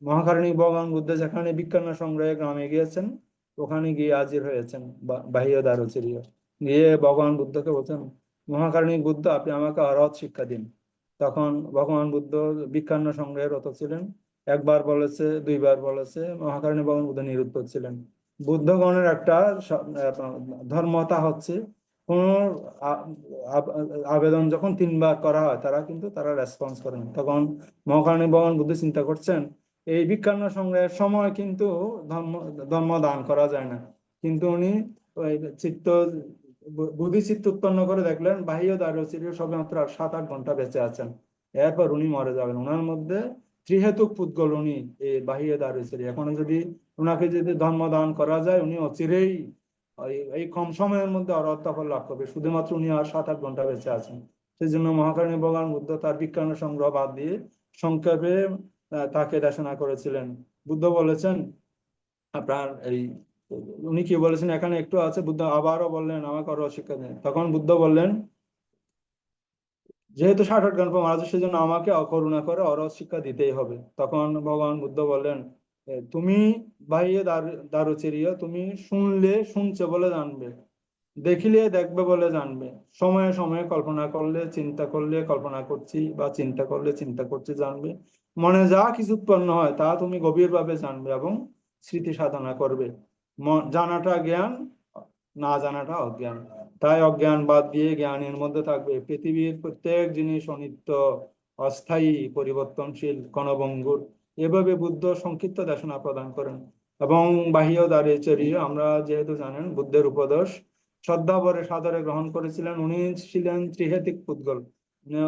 মহাকারণী ভগবান বুদ্ধ যেখানে ভিক্ষান্ন সংগ্রহে গ্রামে গিয়েছেন, ওখানে গিয়ে হাজির হয়েছেন বাহিও দারুচিরিও। গিয়ে ভগবান বুদ্ধকে বলছেন, মহাকারণী বুদ্ধ আপনি আমাকে অরহত শিক্ষা দিন। তখন ভগবান বুদ্ধ ভিক্ষান্ন সংগ্রহে রত ছিলেন, একবার বলেছে, দুইবার বলেছে, মহাকারণী ভগবান বুদ্ধ নিরুত্তর ছিলেন। বুদ্ধগণের একটা ধর্মতা হচ্ছে, কোন আবেদন যখন 3বার করা হয় তারা রেসপন্স করেন। তখন মহাকারণী ভগবান বুদ্ধ চিন্তা করছেন এই ভিক্ষান্ন সংগ্রহের সময় কিন্তু ধর্ম ধর্ম দান করা যায় না, কিন্তু উনি ওই চিত্ত বুদ্ধি চিত্ত উৎপন্ন করে দেখলেন বাহিও দারুচিরিও সবেমাত্র আর 7-8 ঘন্টা বেঁচে আছেন, এরপর উনি মরে যাবেন। ওনার মধ্যে ত্রিহেতুক পুদ্গল উনি, এই বাহিও দারুচিরি, এখন যদি ওনাকে যদি ধর্ম দান করা যায় উনি অচিরেই এই কম সময়ের মধ্যে অরহত ফল লাভ করবে, শুধুমাত্র উনি আর 7-8 ঘন্টা বেঁচে আছেন। সেই জন্য মহাকারণী ভগবান বুদ্ধ তার বিজ্ঞান সংগ্রহ বাদ দিয়ে সংক্ষেপে তাকে দেশনা করেছিলেন। বুদ্ধ বলেছেন আপনার এই উনি কি বলেছেন এখানে একটু আছে, বুদ্ধ আবারও বললেন আমাকে অরহত শিক্ষা দেন। তখন বুদ্ধ বললেন, যেহেতু 68 গল্প মারা যায়, সেজন্য আমাকে অকরুণা করে অরহত শিক্ষা দিতেই হবে। তখন ভগবান বুদ্ধ বললেন, তুমি বাহিয়ে দারুচিরিয়, তুমি শুনলে শুনছে বলে জানবে, দেখিলে দেখবে বলে জানবে, সময়ে সময়ে কল্পনা করলে চিন্তা করলে কল্পনা করছি বা চিন্তা করলে চিন্তা করছি জানবে, মনে যা কিছু উৎপন্ন হয় তা তুমি গভীরভাবে জানবে এবং স্মৃতি সাধনা করবে। জানাটা জ্ঞান, না জানাটা অজ্ঞান। তাই অজ্ঞান বাদ দিয়ে জ্ঞানের মধ্যে থাকবে। পৃথিবীর প্রত্যেক জিনিস অনিত্য, অস্থায়ী, পরিবর্তনশীল, ক্ষণভঙ্গুর। এভাবে বুদ্ধ সংক্ষিপ্ত দেশনা প্রদান করেন। এবং বাহ্য দাঁড়িয়ে আমরা যেহেতু জানেন বুদ্ধের উপদেশ শ্রদ্ধা ভরে সাদরে গ্রহণ করেছিলেন। উনি ছিলেন ত্রিহেতিক পুদ্গল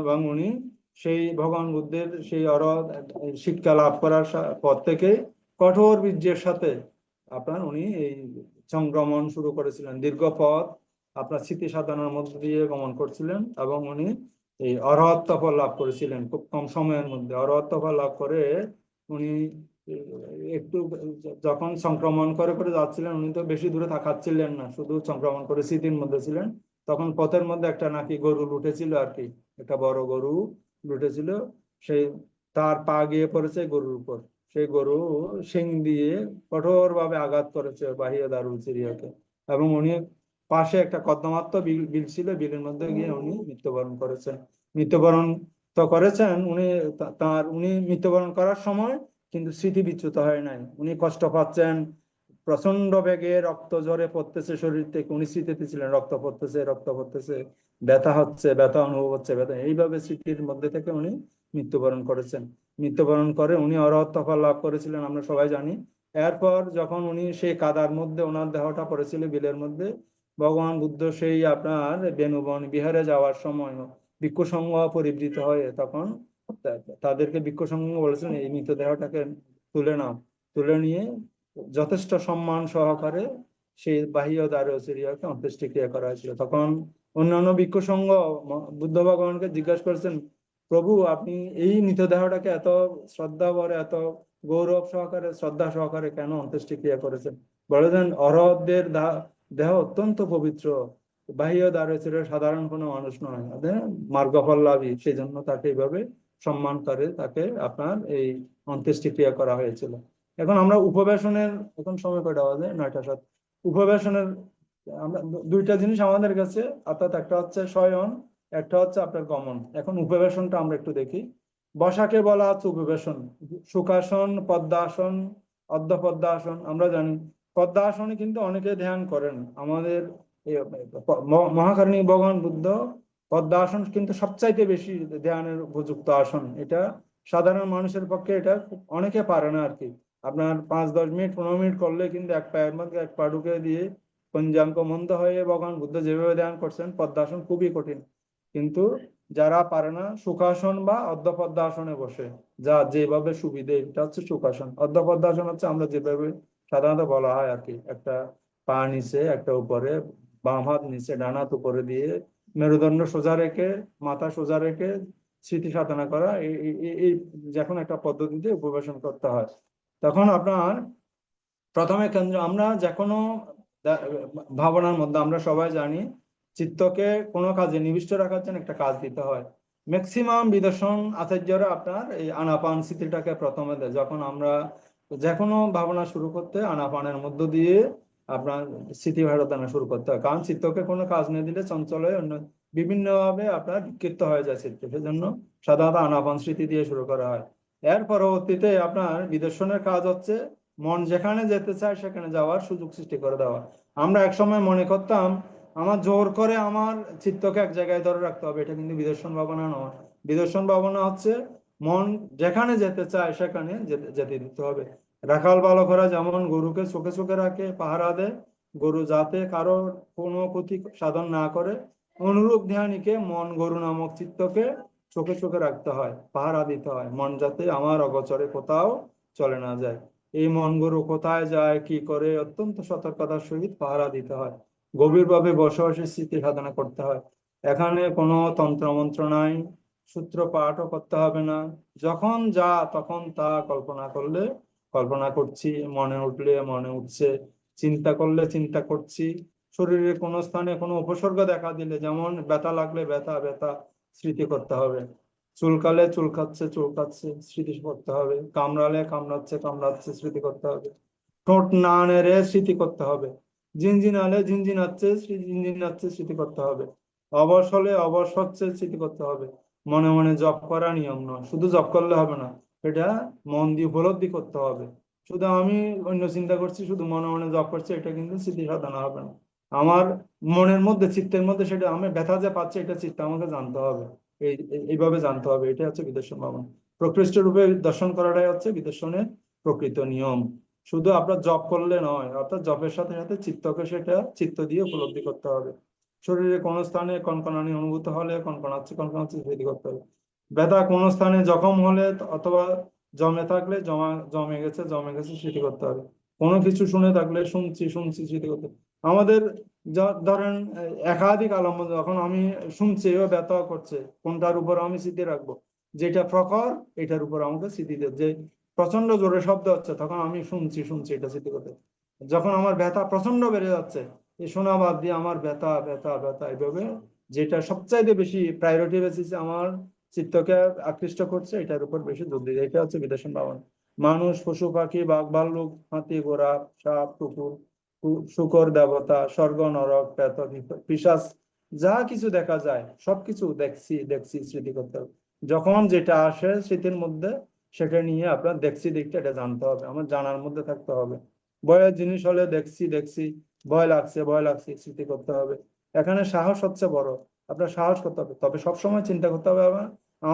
এবং উনি সেই ভগবান বুদ্ধের সেই শিক্ষা লাভ করার পর থেকে কঠোর বীর্যের সাথে আপনার উনি এই সংক্রমণ শুরু করেছিলেন। দীর্ঘ পথ আপনার স্মৃতি সাধনার মধ্য দিয়ে গমন করছিলেন এবং উনি এই অরহত্ত ফল লাভ করেছিলেন খুব কম সময়ের মধ্যে। অরহত্ত ফল লাভ করে উনি একটু যখন সংক্রমণ করে করে যাচ্ছিলেন, উনি তো বেশি দূরে থাকাচ্ছিলেন না, শুধু সংক্রমণ করে স্মৃতির মধ্যে ছিলেন। তখন পথের মধ্যে একটা নাকি গরু লুটেছিল আর কি, একটা বড় গরু লুটেছিল। সেই তার পা গিয়ে পড়েছে গরুর উপর। সেই গরু শিং দিয়ে কঠোর ভাবে আঘাত করেছে বাহিয়া দারুল সিরিয়াকে, এবং উনি পাশে একটা কর্দমাক্ত বিল বিল ছিল, বিলের মধ্যে গিয়ে উনি মৃত্যুবরণ করেছেন। মৃত্যুবরণ তো করেছেন উনি, উনি মৃত্যুবরণ করার সময় কিন্তু স্মৃতি বিচ্যুত হয় নাই। উনি কষ্ট পাচ্ছেন, প্রচন্ড বেগে রক্ত ঝরে পড়তেছে শরীর থেকে, উনি স্মৃতিতে ছিলেন, রক্ত পড়তেছে রক্ত পড়তেছে, ব্যথা হচ্ছে, ব্যথা অনুভব হচ্ছে, ব্যথা, এইভাবে স্মৃতির মধ্যে থেকে উনি মৃত্যুবরণ করেছেন। মৃত্যুবরণ করে উনি অরহত ফল লাভ করেছিলেন, আমরা সবাই জানি। এরপর যখন উনি সেই কাদার মধ্যে ওনার দেহটা পড়েছিল বিলের মধ্যে, ভগবান বুদ্ধ সেই আপনার বেনুবন বিহারে যাওয়ার সময় ভিক্ষু সংঘ পরিবৃত হয়ে তখন তাদেরকে ভিক্ষু সংঘ বলেছেন, এই মৃতদেহটাকে তুলে নাও। তুলে নিয়ে যথেষ্ট সম্মান সহকারে সেই বাহ্য দারুচিরিয়াকে অন্ত্যেষ্টিক্রিয়া করা হয়েছিল। তখন অন্যান্য ভিক্ষু সংঘ বুদ্ধ ভগবানকে জিজ্ঞাসা করেছেন, প্রভু আপনি এই মৃতদেহটাকে এত শ্রদ্ধা ভরে, এত গৌরব সহকারে, শ্রদ্ধা সহকারে কেন অন্ত্যেষ্টিক্রিয়া করেছেন? বলেছেন অরহতদের দেহ অত্যন্ত পবিত্র, বাহ্য দারুচিরিয়া সাধারণ কোনো মানুষ নয়, মার্গফল লাভী, সেই জন্য তাকে এইভাবে সম্মান করে তাকে আপনার এই অন্ত্যেষ্টিক্রিয়া করা হয়েছিল। এখন আমরা উপবেশনের, এখন সময় কয়টা বাজে? 9টা 7। উপবেশনের আমরা দুইটা জিনিস আমাদের কাছে, অর্থাৎ একটা হচ্ছে শয়ন, একটা হচ্ছে আপনার গমন। এখন উপবেশনটা আমরা একটু দেখি। বসাকে বলা হচ্ছে উপবেশন। সুখাসন, পদ্মাসন, অর্ধ পদ্মাসন আমরা জানি। পদ্মাসনে কিন্তু অনেকে ধ্যান করেন। আমাদের মহাকারণী ভগবান বুদ্ধ পদ্মাসন কিন্তু সবচাইতে বেশি ধ্যানের উপযুক্ত আসন। এটা সাধারণ মানুষের পক্ষে এটা অনেকে পারে না আর কি। আপনার 5-10 মিনিট 15 মিনিট করলে কিন্তু এক পায়ের মধ্যে এক পা ঢুকে দিয়ে পঞ্চাঙ্গ মন্দ হয়ে ভগবান বুদ্ধ যেভাবে ধ্যান করছেন, পদ্মাসন খুবই কঠিন। কিন্তু যারা পারে না সুখাসন বা অর্ধ পদ্মাসনে বসে, যা যেভাবে সুবিধে, এটা হচ্ছে সুখাসন। অর্ধ পদ্মাসন হচ্ছে আমরা যেভাবে সাধারণত বলা হয় আর কি, একটা পা নিচে একটা উপরে, বাম হাত নিচে ডান হাত উপরে দিয়ে মেরুদণ্ড সোজা রেখে মাথা সোজা রেখে স্মৃতি সাধনা করা, এই যখন একটা পদ্ধতিতে উপবেশন করতে হয়, তখন আপনার প্রথমে কেন্দ্র, আমরা যে কোনো ভাবনার মধ্যে আমরা সবাই জানি চিত্তকে কোনো কাজে নিবিষ্ট রাখার জন্য একটা কাজ দিতে হয়। ম্যাক্সিমাম বিদর্শন আচার্যরা আপনার এই আনাপান স্মৃতিটাকে প্রথমে দেয়। যখন আমরা যে কোনো ভাবনা শুরু করতে আনাপানের মধ্য দিয়ে আপনার স্মৃতি ভারতানা শুরু করতে হয়, কারণ চিত্তকে কোনো কাজ নিয়ে দিলে চঞ্চল হয়ে অন্য বিভিন্নভাবে আপনার বিক্ষিপ্ত হয়ে যায় চিত্ত, সেজন্য সাধারণত আনাপান স্মৃতি দিয়ে শুরু করা হয়। এর পরবর্তীতে আপনার বিদর্শনের কাজ হচ্ছে মন যেখানে যেতে চায় সেখানে যাওয়ার সুযোগ সৃষ্টি করে দেওয়া। আমরা একসময় মনে করতাম আমার জোর করে আমার চিত্তকে এক জায়গায় ধরে রাখতে হবে, এটা কিন্তু বিদর্শন ভাবনা নয়। বিদর্শন ভাবনা হচ্ছে মন যেখানে যেতে চায় সেখানে যেতে দিতে হবে। রাখাল বালকরা যেমন গরুকে চোখে চোখে রাখে, পাহারা দেয়, গরু যাতে কারো কোনো ক্ষতি সাধন না করে, অনুরূপ ধ্যানীকে মন গরু নামক চিত্তকে চোখে চোখে রাখতে হয়, পাহারা দিতে হয়, মন যাতে আমার অগোচরে কোথাও চলে না যায়। এই মন গরু কোথায় যায় কি করে অত্যন্ত সতর্কতার সহিত পাহারা দিতে হয়। গভীরভাবে বসে বসে স্মৃতি সাধনা করতে হয়। এখানে কোনো তন্ত্র মন্ত্র নাই, সূত্র পাঠও করতে হবে না। যখন যা তখন তা কল্পনা করলে, কল্পনা করছি, মনে উঠলে মনে উঠছে, চিন্তা করলে চিন্তা করছি, শরীরের কোনো স্থানে কোনো উপসর্গ দেখা দিলে, যেমন ব্যথা লাগলে ব্যথা ব্যথা স্মৃতি করতে হবে, চুলকালে চুলকাচ্ছে চুলকাচ্ছে স্মৃতি করতে হবে, কামড়ালে কামড়াচ্ছে কামড়াচ্ছে স্মৃতি করতে হবে, ঠোঁট না নেড়ে স্মৃতি করতে হবে, ঝিনঝিনালে ঝিনঝিনাচ্ছে ঝিনঝিনাচ্ছে স্মৃতি করতে হবে, অবশ হলে অবশ হচ্ছে স্মৃতি করতে হবে। মনে মনে জপ করা নিয়ম নয়, শুধু জপ করলে হবে না, এটা মন দিয়ে উপলব্ধি করতে হবে। শুধু আমি অন্য চিন্তা করছি, শুধু মনে মনে জপ করছি, এটা কিন্তু স্মৃতি সাধনা হবে না। আমার মনের মধ্যে চিত্তের মধ্যে সেটা আমি ব্যথা যে পাচ্ছি, এটা চিত্ত আমাকে জানতে হবে। এইভাবে জানতে হবে, এটা হচ্ছে বিদর্শন ভাবনা। প্রকৃষ্ট রূপে দর্শন করাটাই হচ্ছে বিদর্শনের প্রকৃত নিয়ম। শুধু আপনার জপ করলে নয়, অর্থাৎ জপের সাথে সাথে চিত্তকে সেটা চিত্ত দিয়ে উপলব্ধি করতে হবে। শরীরে কোনো স্থানে কনকনানি অনুভূত হলে কনকনাচ্ছে কনকনাচ্ছে স্মৃতি করতে হবে। ব্যথা কোনো স্থানে জখম হলে অথবা জমে থাকলে জমে গেছে জমে গেছে স্মৃতি করতে হবে। কোনো কিছু শুনে থাকলে শুনছি শুনছি স্মৃতি করতে হবে। আমাদের ধরেন একাধিক আলম্বন, যখন আমি শুনছি ও ব্যথা করছে, কোনটার উপর আমি স্মৃতি রাখবো? যেটা প্রখর এটার উপর আমাকে স্মৃতি দেবে। যে প্রচন্ড জোরে শব্দ হচ্ছে, তখন আমি শুনছি শুনছি এটা স্মৃতি করতে হবে। যখন আমার ব্যথা প্রচন্ড বেড়ে যাচ্ছে, এই শোনা বাদ দিয়ে আমার ব্যথা ব্যথা ব্যথা এইভাবে, যেটা সবচাইতে বেশি প্রায়োরিটি বেসিসে আমার চিত্তকে আকৃষ্ট করছে, এটার উপর বেশি জোর দিতে। এটা হচ্ছে বিদর্শন ভাবনা। মানুষ, পশু পাখি, বাঘ ভাল্লুক, হাতি ঘোড়া, সাপ কুকুর, শূকর দেবতা, স্বর্গ নরক, প্রেত পিশাচ, যা কিছু দেখা যায় সবকিছু দেখছি দেখছি স্মৃতি করতে হবে। যখন যেটা আসে স্মৃতির মধ্যে, সেটা নিয়ে আপনার দেখছি দিকটা এটা জানতে হবে, আমার জানার মধ্যে থাকতে হবে। ভয়ের জিনিস হলে দেখছি দেখছি, ভয় লাগছে স্মৃতি করতে হবে। এখানে সাহস হচ্ছে বড়, আপনার সাহস করতে হবে। তবে সবসময় চিন্তা করতে হবে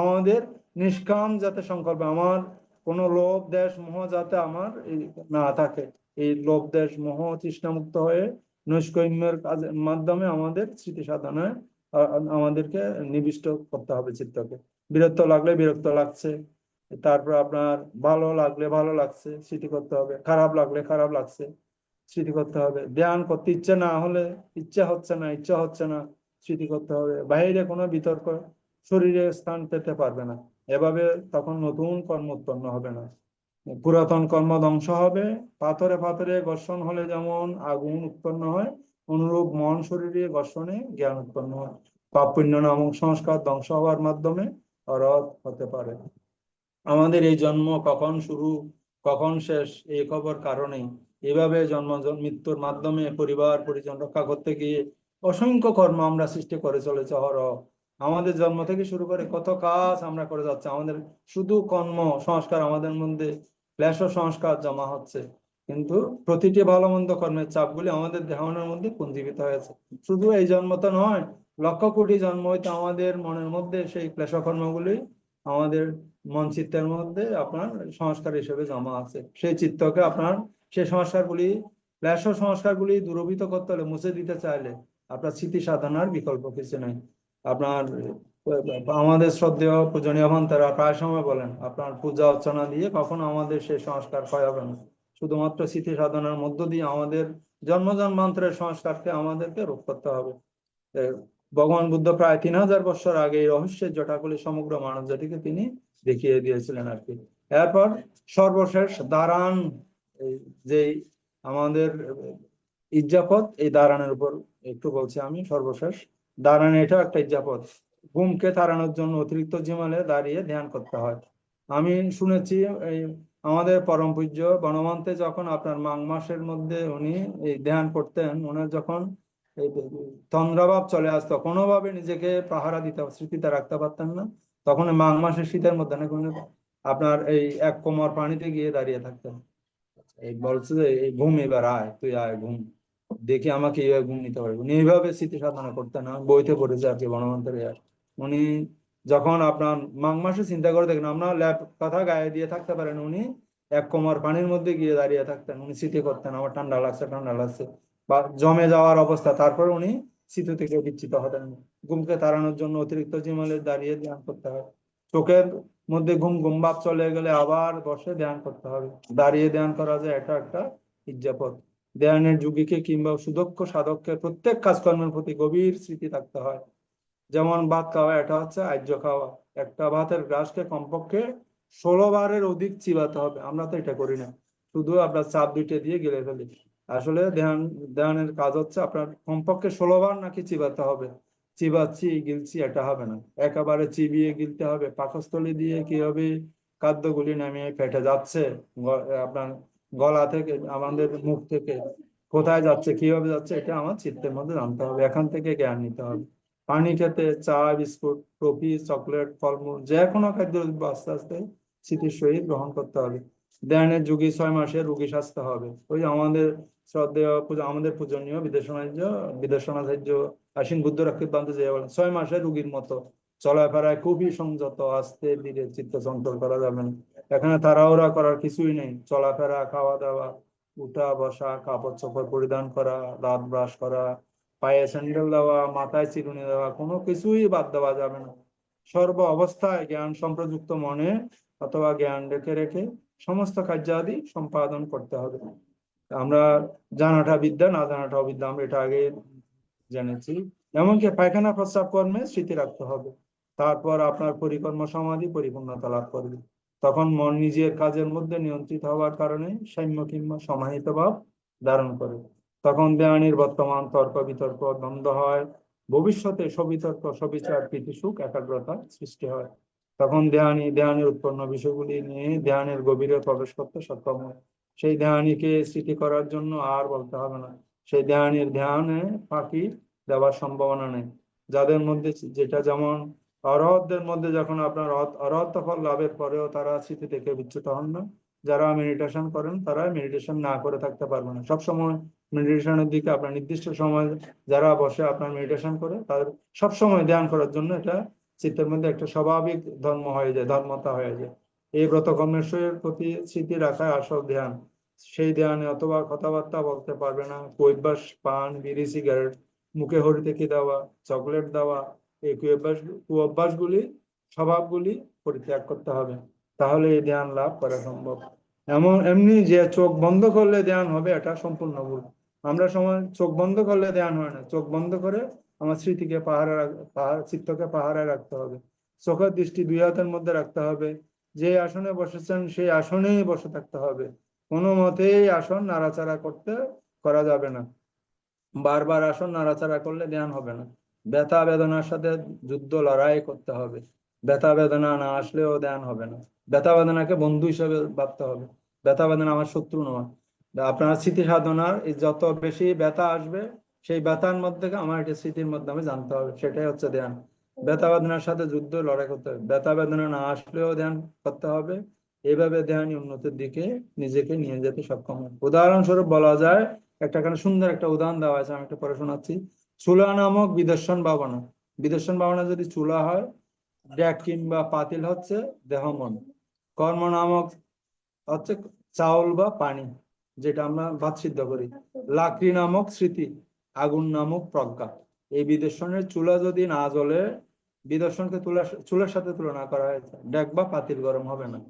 আমাদের নিষ্কাম যাতে সংকল্প, আমার কোনো লোভ দেশ মোহ যাতে আমার না থাকে। এই লোভ দেশ মোহ তৃষ্ণা মুক্ত হয়ে নৈষ্কর্ম্যের কাজের মাধ্যমে আমাদের স্মৃতি সাধনায় আমাদেরকে নিবিষ্ট করতে হবে চিত্তকে। বিরক্ত লাগলে বিরক্ত লাগছে, তারপর আপনার ভালো লাগলে ভালো লাগছে স্মৃতি করতে হবে, খারাপ লাগলে খারাপ লাগছে স্মৃতি করতে হবে। ধ্যান করতে ইচ্ছে না হলে, ইচ্ছা হচ্ছে না ইচ্ছা হচ্ছে না স্মৃতি করতে হবে। বাইরে কোনো বিতর্ক শরীরে স্থান পেতে পারবে না। এভাবে তখন নতুন কর্ম উৎপন্ন হবে না, পুরাতন কর্ম ধ্বংস হবে। পাথরে পাথরে ঘর্ষণ হলে যেমন আগুন উৎপন্ন হয়, অনুরূপ মন শরীরে ঘর্ষণে জ্ঞান উৎপন্ন হয়। পাপ পুণ্য নামক সংস্কার ধ্বংস হওয়ার মাধ্যমে রদ হতে পারে। আমাদের এই জন্ম কখন শুরু কখন শেষ এই খবর কারণে এভাবে জন্ম মৃত্যুর মাধ্যমে পরিবার পরিজন রক্ষা করতে গিয়ে অসংখ্য কর্ম আমরা সৃষ্টি করে চলেছে অহরহ। আমাদের জন্ম থেকে শুরু করে কত কাজ আমরা করে যাচ্ছি, আমাদের শুধু কর্ম সংস্কার আমাদের মধ্যে ক্লেশ সংস্কার জমা হচ্ছে। কিন্তু প্রতিটি ভালো মন্দ কর্মের চাপগুলি আমাদের দেহনের মধ্যে পুঞ্জীভূত হয়েছে। শুধু এই জন্ম তো নয়, লক্ষ কোটি জন্ম হইতে আমাদের মনের মধ্যে সেই ক্লেশ কর্মগুলি আমাদের মন চিত্তের মধ্যে আপনার সংস্কার হিসেবে জমা আছে। সেই চিত্তকে আপনার সেই সংস্কারগুলি ক্লেশ সংস্কারগুলি দূরীভূত করতে হলে, মুছে দিতে চাইলে আপনার স্মৃতি সাধনার বিকল্প কিছু নেই। আপনার আমাদের শ্রদ্ধেয় পূজনীয় ভান্তারা প্রায় সময় বলেন, আপনার পূজা অর্চনা দিয়ে কখনো আমাদের সেই সংস্কার ক্ষয় হবে না। শুধুমাত্র স্মৃতি সাধনার মধ্য দিয়ে আমাদের জন্ম জন্মান্তরের সংস্কারকে আমাদেরকে রোধ করতে হবে। ভগবান বুদ্ধ প্রায় 3000 বছর আগে এই রহস্যের জটাগুলি সমগ্র মানব জাতিকে তিনি দেখিয়ে দিয়েছিলেন আর কি। এরপর সর্বশেষ দাঁড়ান, যে আমাদের ইজ্জাপত, এই দাঁড়ানোর উপর একটু বলছি আমি। সর্বশেষ দাঁড়ান, এটা একটা ইজ্জাপত। ঘুমকে তাড়ানোর জন্য অতিরিক্ত ঝিমালে দাঁড়িয়ে ধ্যান করতে হয়। আমি শুনেছি এই আমাদের পরম পূজ্য বনমন্তে যখন আপনার মাঘ মাসের মধ্যে উনি এই ধ্যান করতেন, ওনার যখন এই তন্দ্রাভাব চলে আসতো, কোনোভাবে নিজেকে পাহারা দিতে স্মৃতিতে রাখতে পারতেন না, তখন মাঘ মাসের শীতের মধ্যে নাকি উনি আপনার এই এক কোমর পানিতে গিয়ে দাঁড়িয়ে থাকতেন। এই বলছে যে এই ঘুম এবার আয়, তুই আয় ঘুম, দেখি আমাকে এইভাবে ঘুম নিতে পারবে। উনি এইভাবে স্মৃতি সাধনা করতেন না, বইতে পড়েছে আর কি বনমন্ত্রের। উনি যখন আপনার মাঘ মাসে চিন্তা করে দেখেন, আমরা ল্যাপ কথা গায়ে দিয়ে থাকতে পারেন, উনি এক কোমর পানির মধ্যে গিয়ে দাঁড়িয়ে থাকতেন। উনি স্মৃতি করতেন আমার ঠান্ডা লাগছে ঠান্ডা লাগছে, বা জমে যাওয়ার অবস্থা, তারপরে উনি স্মৃতি থেকে বিচ্যুত হতেন। ঘুমকে তাড়ানোর জন্য অতিরিক্ত জিমালে দাঁড়িয়ে ধ্যান করতে হয়। চোখের মধ্যে ঘুম ঘুম ভাব চলে গেলে আবার বসে ধ্যান করতে হবে। দাঁড়িয়ে ধ্যান করা যায়, এটা একটা ইজ্জাপত। ধ্যানের যুগীকে কিংবা সুদক্ষ সাধককে প্রত্যেক কাজকর্মের প্রতি গভীর স্মৃতি থাকতে হয়। যেমন ভাত খাওয়া, এটা হচ্ছে আর্য খাওয়া। একটা ভাতের গ্রাসকে কমপক্ষে 16 বারের অধিক চিবাতে হবে। আমরা তো এটা করি না, শুধু আপনার চাপ দুইটা দিয়ে গিলে ফেলি। আসলে ধ্যানের কাজ হচ্ছে আপনার কমপক্ষে 16 বার নাকি চিবাতে হবে। চিবাচ্ছি গিলছি এটা হবে না, একেবারে চিবিয়ে গিলতে হবে। পাকস্থলী দিয়ে কি হবে, খাদ্যগুলি নামিয়ে পেটে যাচ্ছে, আপনার গলা থেকে আমাদের মুখ থেকে কোথায় যাচ্ছে কিভাবে যাচ্ছে এটা আমার চিত্তের মধ্যে জানতে হবে, এখান থেকে জ্ঞান নিতে হবে। পানি খেতে চা বিস্কুট কফি চকলেট ফলমূল যে কোনো খাদ্য আস্তে আস্তে স্মৃতির সহিত গ্রহণ করতে হবে। ধ্যানের যুগে 6 মাসে রোগী সাজতে হবে। ওই আমাদের শ্রদ্ধেয় আমাদের পূজনীয় বিদেশাচার্য আশীন বুদ্ধ রাক্ষিত যে বলেন 6 মাসে রোগীর মতো চলাফেরায় খুবই সংযত, আস্তে ধীরে, চিত্ত চঞ্চল করা যাবে না। এখানে তাড়াহুড়া করার কিছুই নেই। চলাফেরা খাওয়া দাওয়া উঠা বসা কাপড় চোপড় পরিধান করা দাঁত ব্রাশ করা পায়ে স্যান্ডেল দেওয়া মাথায় চিরুনি দেওয়া কোনো কিছুই বাদ দেওয়া যাবে না। সর্ব অবস্থায় জ্ঞান সম্প্রযুক্ত মনে অথবা জ্ঞান রেখে রেখে সমস্ত কার্যাদি সম্পাদন করতে হবে। আমরা জানাটা বিদ্যা না জানাটা অবিদ্যা, আমরা এটা আগে জেনেছি। এমনকি পায়খানা প্রস্রাব কর্মে স্মৃতি রাখতে হবে। তারপর আপনার পরিকর্ম সমাধি পরিপূর্ণতা লাভ করবে। তখন মন নিজের কাজের মধ্যে নিয়ন্ত্রিত হওয়ার কারণে সাম্য কিংবা সমাহিত ভাব ধারণ করে। তখন ধ্যানের বর্তমান তর্ক বিতর্ক দ্বন্দ্ব হয়, ভবিষ্যতে সবিতর্ক সবিচার প্রীতি সুখ একাগ্রতা সৃষ্টি হয়। তখন ধ্যানের উৎপন্ন বিষয়গুলি নিয়ে ধ্যানের গভীরে প্রবেশ করতে সক্ষম হয়। সেই ধ্যানীকে স্মৃতি করার জন্য আর বলতে হবে না। সেই ধ্যানে ফাঁকি দেওয়ার সম্ভাবনা নেই। যাদের মধ্যে যেটা যেমন অরহতদের মধ্যে যখন আপনার অরহত ফল লাভের পরেও তারা স্মৃতি থেকে বিচ্যুত হন না। যারা মেডিটেশন করেন তারা মেডিটেশন না করে থাকতে পারবে না। সবসময় মেডিটেশনের দিকে আপনার নির্দিষ্ট সময় যারা বসে আপনার মেডিটেশন করে তাদের সবসময় ধ্যান করার জন্য এটা চিত্তের মধ্যে একটা স্বাভাবিক ধর্ম হয়ে যায়, ধর্মতা হয়ে যায়। এই ব্রত কর্মেশ্বরের প্রতি স্মৃতি রাখায় আসল ধ্যান। সেই ধ্যানে অথবা কথাবার্তা বলতে পারবে না, কৈবাস পান বিড়ি সিগারেট মুখে হরিতেকি দেওয়া চকলেট দেওয়া এই কুঅভ্যাসগুলি স্বভাবগুলি পরিত্যাগ করতে হবে। তাহলে এই ধ্যান লাভ করা সম্ভব। এমনি যে চোখ বন্ধ করলে ধ্যান হবে এটা সম্পূর্ণ ভুল। আমরা সময় চোখ বন্ধ করলে ধ্যান হয় না। চোখ বন্ধ করে আমার স্মৃতিকে চিত্তকে পাহারায় রাখতে হবে। চোখের দৃষ্টি 2 হাতের মধ্যে রাখতে হবে। যে আসনে বসেছেন সেই আসনেই বসে থাকতে হবে। কোনো মতেই আসন নাড়াচাড়া করা যাবে না। বারবার আসন নাড়াচাড়া করলে ধ্যান হবে না। ব্যথা বেদনার সাথে যুদ্ধ লড়াই করতে হবে। ব্যথা বেদনা না আসলেও ধ্যান হবে না। ব্যথা বেদনাকে বন্ধু হিসেবে ভাবতে হবে। ব্যথা বেদনা আমার শত্রু নয়। আপনার স্মৃতি সাধনার যত বেশি ব্যথা আসবে সেই ব্যথার মধ্যে আমার একটা স্মৃতির মাধ্যমে জানতে হবে, সেটাই হচ্ছে ধ্যান। ব্যথা বেদনার সাথে যুদ্ধ লড়াই করতে হবে। ব্যথা বেদনা না আসলেও ধ্যান করতে হবে। এইভাবে ধ্যানই উন্নতির দিকে নিজেকে নিয়ে যেতে সক্ষম হবে। উদাহরণস্বরূপ বলা যায়, এখানে সুন্দর একটা উদাহরণ দেওয়া আছে, আমি একটা পড়ে শোনাচ্ছি। চুলা নামক বিদর্শন ভাবনা। বিদর্শন ভাবনা যদি চুলা হয়, ডেক কিংবা পাতিল হচ্ছে দেহ মন। কর্ম নামক হচ্ছে চাউল বা পানি, যেটা আমরা ভাত সিদ্ধ করি। লাকড়ি নামক স্মৃতি, আগুন নামক প্রজ্ঞা। এই বিদর্শনের চুলা যদি না জ্বলে, বিদর্শনকে চুলার সাথে তুলনা করা হয়েছে, ডেক বা পাতিল গরম হবে না।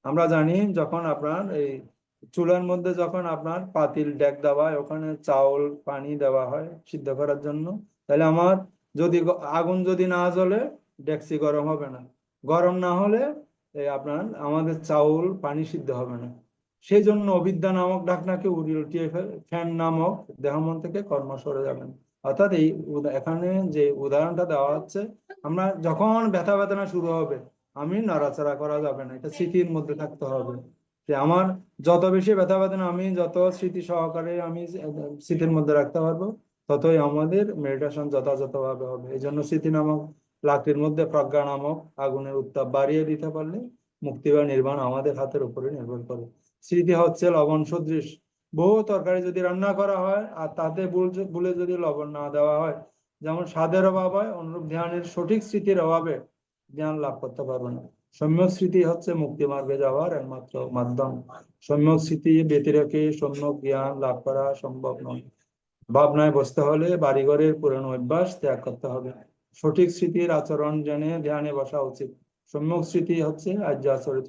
আমরা জানি যখন আপনার এই চুলার মধ্যে যখন আপনার পাতিল ডেক দেওয়া হয় ওখানে চাউল পানি দেওয়া হয় সিদ্ধ করার জন্য, তাহলে আমার যদি আগুন যদি না জ্বলে ডেকচি গরম হবে না। গরম না হলে আপনার আমাদের চাউল পানি সিদ্ধ হবে না। সেই জন্য অবিদ্যা নামক ঢাকনাকে উল্টিয়ে ফ্যান নামক দেহমন থেকে কর্ম সরে যাবেন। অর্থাৎ এখানে যে উদাহরণটা দেওয়া হচ্ছে, আমরা যখন ব্যথা বেদনা শুরু হবে আমি নাড়াচাড়া করা যাবে না, এটা স্মৃতির মধ্যে থাকতে হবে যে আমার যত বেশি ব্যথা বেদনা আমি যত স্মৃতি সহকারে আমি স্মৃতির মধ্যে রাখতে পারবো ততই আমাদের মেডিটেশন যথাযথভাবে হবে। এই জন্য স্মৃতি নামক লাকড়ির মধ্যে প্রজ্ঞা নামক আগুনের উত্তাপ বাড়িয়ে দিতে পারলে মুক্তি বা নির্বাণ আমাদের হাতের উপরে নির্ভর করে। স্মৃতি হচ্ছে লবণ সদৃশ। বহু তরকারি যদি রান্না করা হয় আর তাতে ভুলে যদি লবণ না দেওয়া হয়, যেমন স্বাদের অভাব হয়, অনুরূপ ধ্যানের সঠিক স্মৃতির অভাবে জ্ঞান লাভ করতে পারবে না। সম্যক স্মৃতি হচ্ছে মুক্তি মার্গে যাওয়ার একমাত্র মাধ্যম। সম্যক স্মৃতি ব্যতিরেকে সম্যক জ্ঞান লাভ করা সম্ভব নয়। ভাবনায় বসতে হলে বাড়িঘরের পুরানো অভ্যাস ত্যাগ করতে হবে। সঠিক স্মৃতির আচরণ জেনে ধ্যানে বসা উচিত। সম্যক স্মৃতি হচ্ছে আর্য আচরিত।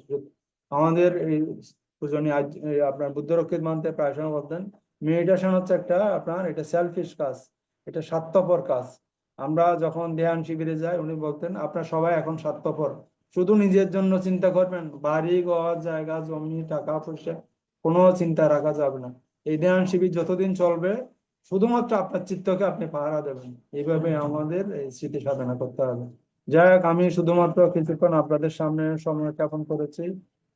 আমাদের এই পূজনীয় আপনার বুদ্ধ রক্ষিত মানতে প্রায় সময় বলতেন মেডিটেশন হচ্ছে একটা আপনার এটা সেলফিশ কাজ, এটা স্বার্থপর কাজ। আমরা যখন ধ্যান শিবিরে যাই উনি বলতেন আপনার সবাই এখন স্বার্থপর, শুধু নিজের জন্য চিন্তা করবেন, বাড়ি ঘর জায়গা জমি টাকা পয়সা কোনো চিন্তা রাখা যাবে না। এই ধ্যান শিবির যতদিন চলবে শুধুমাত্র আপনার চিত্তকে আপনি পাহারা দেবেন, এইভাবে আমাদের এই স্মৃতি সাধনা করতে হবে। যাই হোক, আমি শুধুমাত্র কিছুক্ষণ আপনাদের সামনে সময় যাপন করেছি।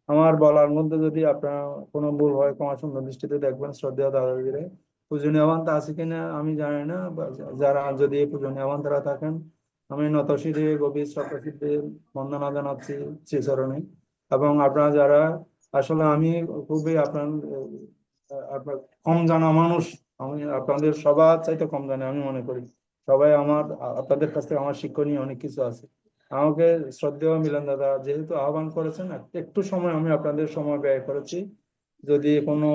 আমার বলার মধ্যে যদি আপনার কোনো ভুল হয় ক্ষমা সুন্দর দৃষ্টিতে দেখবেন শ্রদ্ধেয় দাদাগিরে। পূজনীয় বান্ধা আছে কিনা আমি জানি না, যারা যদি পূজনীয় বান্ধারা থাকেন আমি নতশিরে গভীর শ্রদ্ধাচিত্তে বন্দনা জানাচ্ছি শ্রীচরণে। এবং আপনারা যারা, আসলে আমি খুবই আপনার কম জানা মানুষ, আমি আপনাদের সবার চাইতে কম জানি আমি মনে করি। সবাই আপনাদের কাছ থেকে আমার শিক্ষণীয় অনেক কিছু আছে। আমাকে শ্রদ্ধেয় মিলন দাদা যেহেতু আহ্বান করেছেন, একটু সময় আমি আপনাদের সময় ব্যয় করেছি। যদি কোনো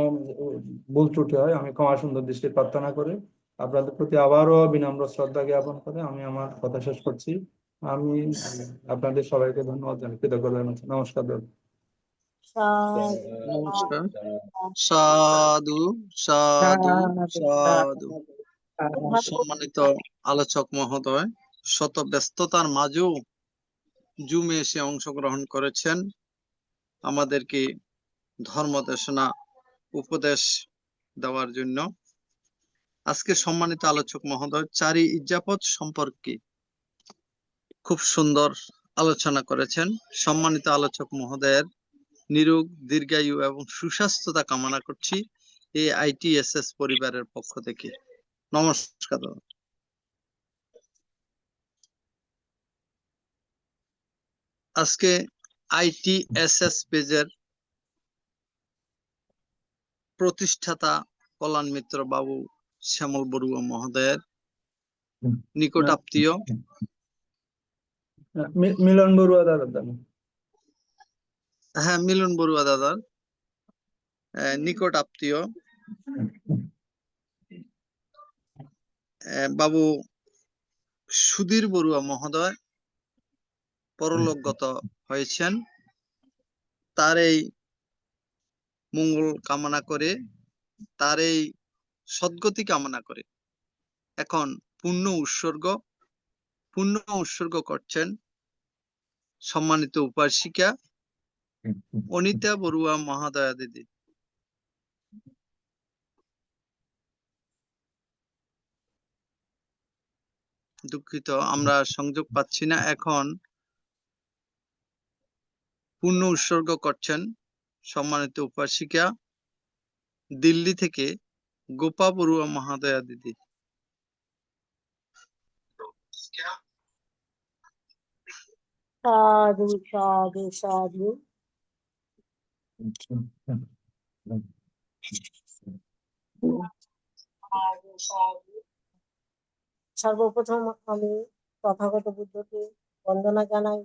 ভুল ত্রুটি হয় আমি ক্ষমা সুন্দর দৃষ্টি প্রার্থনা করে আপনাদের প্রতি আবারও বিনম্র শ্রদ্ধা জ্ঞাপন করে আমি আমার কথা শেষ করছি। আমি আপনাদের সবাইকে ধন্যবাদ জানাই, কৃতজ্ঞতা জানাচ্ছি। নমস্কার দাদা। নমস্কার। সাধু সাধু সাধু। সম্মানিত আলোচক মহোদয়, শত ব্যস্ততার মাঝেও জুমে এসে অংশগ্রহণ করেছেন, আমাদেরকে ধর্ম দেশনা উপদেশ দেওয়ার জন্য। আজকে সম্মানিত আলোচক মহোদয় চারি ইজ্জাপত সম্পর্কে খুব সুন্দর আলোচনা করেছেন। সম্মানিত আলোচক মহোদয়ের নিরোগ দীর্ঘায়ু এবং সুস্বাস্থ্যতা কামনা করছি এই ITSS পরিবারের পক্ষ থেকে। নমস্কার দাদা। আজকে ITSS পেজের প্রতিষ্ঠাতা কল্যাণ মিত্র বাবু শ্যামল বড়ুয়া মহোদয়ের নিকট আত্মীয়, মিলন বড়ুয়া দাদা। হ্যাঁ মিলন বড়ুয়া দাদার নিকট আত্মীয় বাবু সুধীর বড়ুয়া মহোদয় পরলোকগত হয়েছেন। তার এই মঙ্গল কামনা করে, তার এই সদ্গতি কামনা করে এখন পুণ্য উৎসর্গ করছেন সম্মানিত উপাসিকা অনিতা বড়ুয়া মহাদয়া দিদি। দুঃখিত, আমরা সংযোগ পাচ্ছি না। এখন পুণ্য উৎসর্গ করছেন সম্মানিত উপাসিকা দিল্লি থেকে গোপা বড়ুয়া মহাদয়া দিদি। সাধু সাধু সাধু। সর্বপ্রথম আমি তথাগত বুদ্ধকে বন্দনা জানাই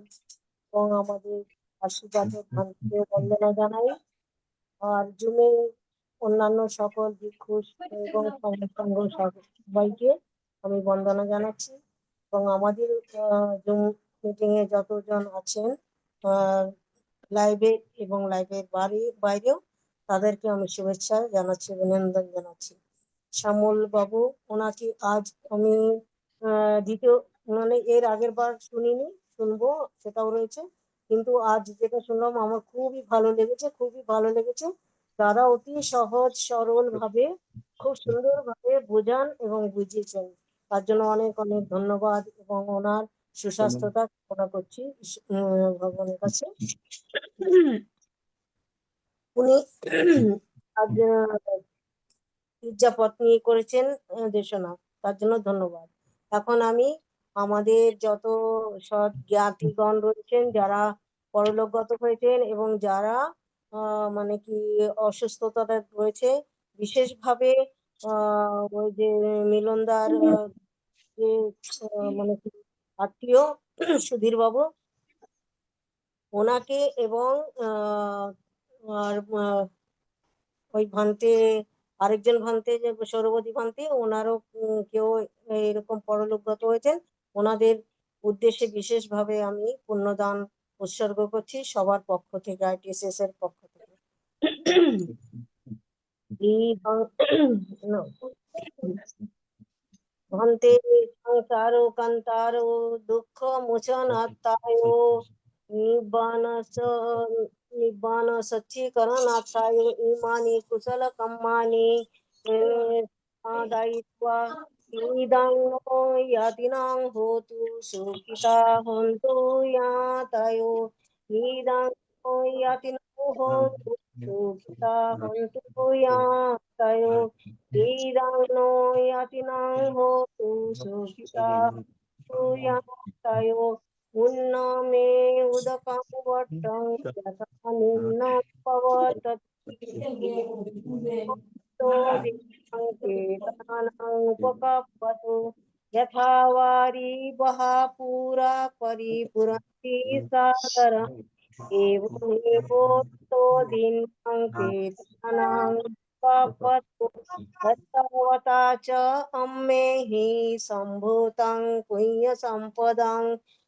এবং আমাদের আশীর্বাদের ভান্তিকে বন্দনা জানাই। আর জুমে অন্যান্য সকল ভিক্ষু এবং সংঘ সবাইকে আমি বন্দনা জানাচ্ছি এবং আমাদের জুম মিটিং এ যতজন আছেন লাইভে এবং লাইভের বাইরেও তাদেরকে আমি শুভেচ্ছা জানাচ্ছি, অভিনন্দন জানাচ্ছি। শ্যামল বাবু, ওনাকে আজ আমি দ্বিতীয় মানে এর আগের বার শুনিনি, শুনবো সেটাও রয়েছে, কিন্তু আজ যেটা শুনলাম আমার খুবই ভালো লেগেছে। তারা অতি সহজ সরল ভাবে খুব সুন্দর ভাবে বোঝান এবং বুঝিয়েছেন, তার জন্য অনেক অনেক ধন্যবাদ এবং ওনার সুস্বাস্থ্যতা কামনা করছি ভগবানের কাছে। উনি আজ ইজ্জাপত নিয়ে করেছেন দেশনা, তার জন্য ধন্যবাদ। এখন আমি আমাদের যত সৎ জ্ঞাতিগণ রয়েছেন যারা পরলোকগত হয়েছেন এবং যারা মানে কি অসুস্থতা রয়েছে, বিশেষভাবে ওই যে মিলনদার যে মানে কি আত্মীয় সুধীর বাবু, ওনাকে এবং আর ওই ভান্তে আরেকজন ভান্তে যে সৌরবতী ভান্তে, ওনারও কেউ এরকম পরলোকগত হয়েছেন, ওনাদের উদ্দেশ্যে বিশেষভাবে আমি পুণ্যদান উৎসর্গ করছি সবার পক্ষ থেকে, ITSS এর পক্ষ থেকে। ভান্তে সংসারো কান্তারো দুঃখ মোচন আত্মায় নিব্বান সচ্চীকরণ আত্মায় ইমানি কুশল কম্মানি দায়িত্বা ইদং নো ইয়াতিনাং হোতু সুখিতা হন্তু ইয়াতায়ো ইদং নো ইয়াতিনাং হোতু সুখিতা হন্তু ইয়াতায়ো ইদং নো ইয়াতিনাং হোতু সুখিতা হন্তু ইয়াতায়ো উন্নমে উদকং বট্টং যথা নিম্নং পবততি उपकपतु यथा वारी वहा पूरा परिपुरन्ति सागरम् एवमेवोक्तो दीनां कपतु तत्तवता च अम्मे हि सम्भूतं पुण्यसम्पदां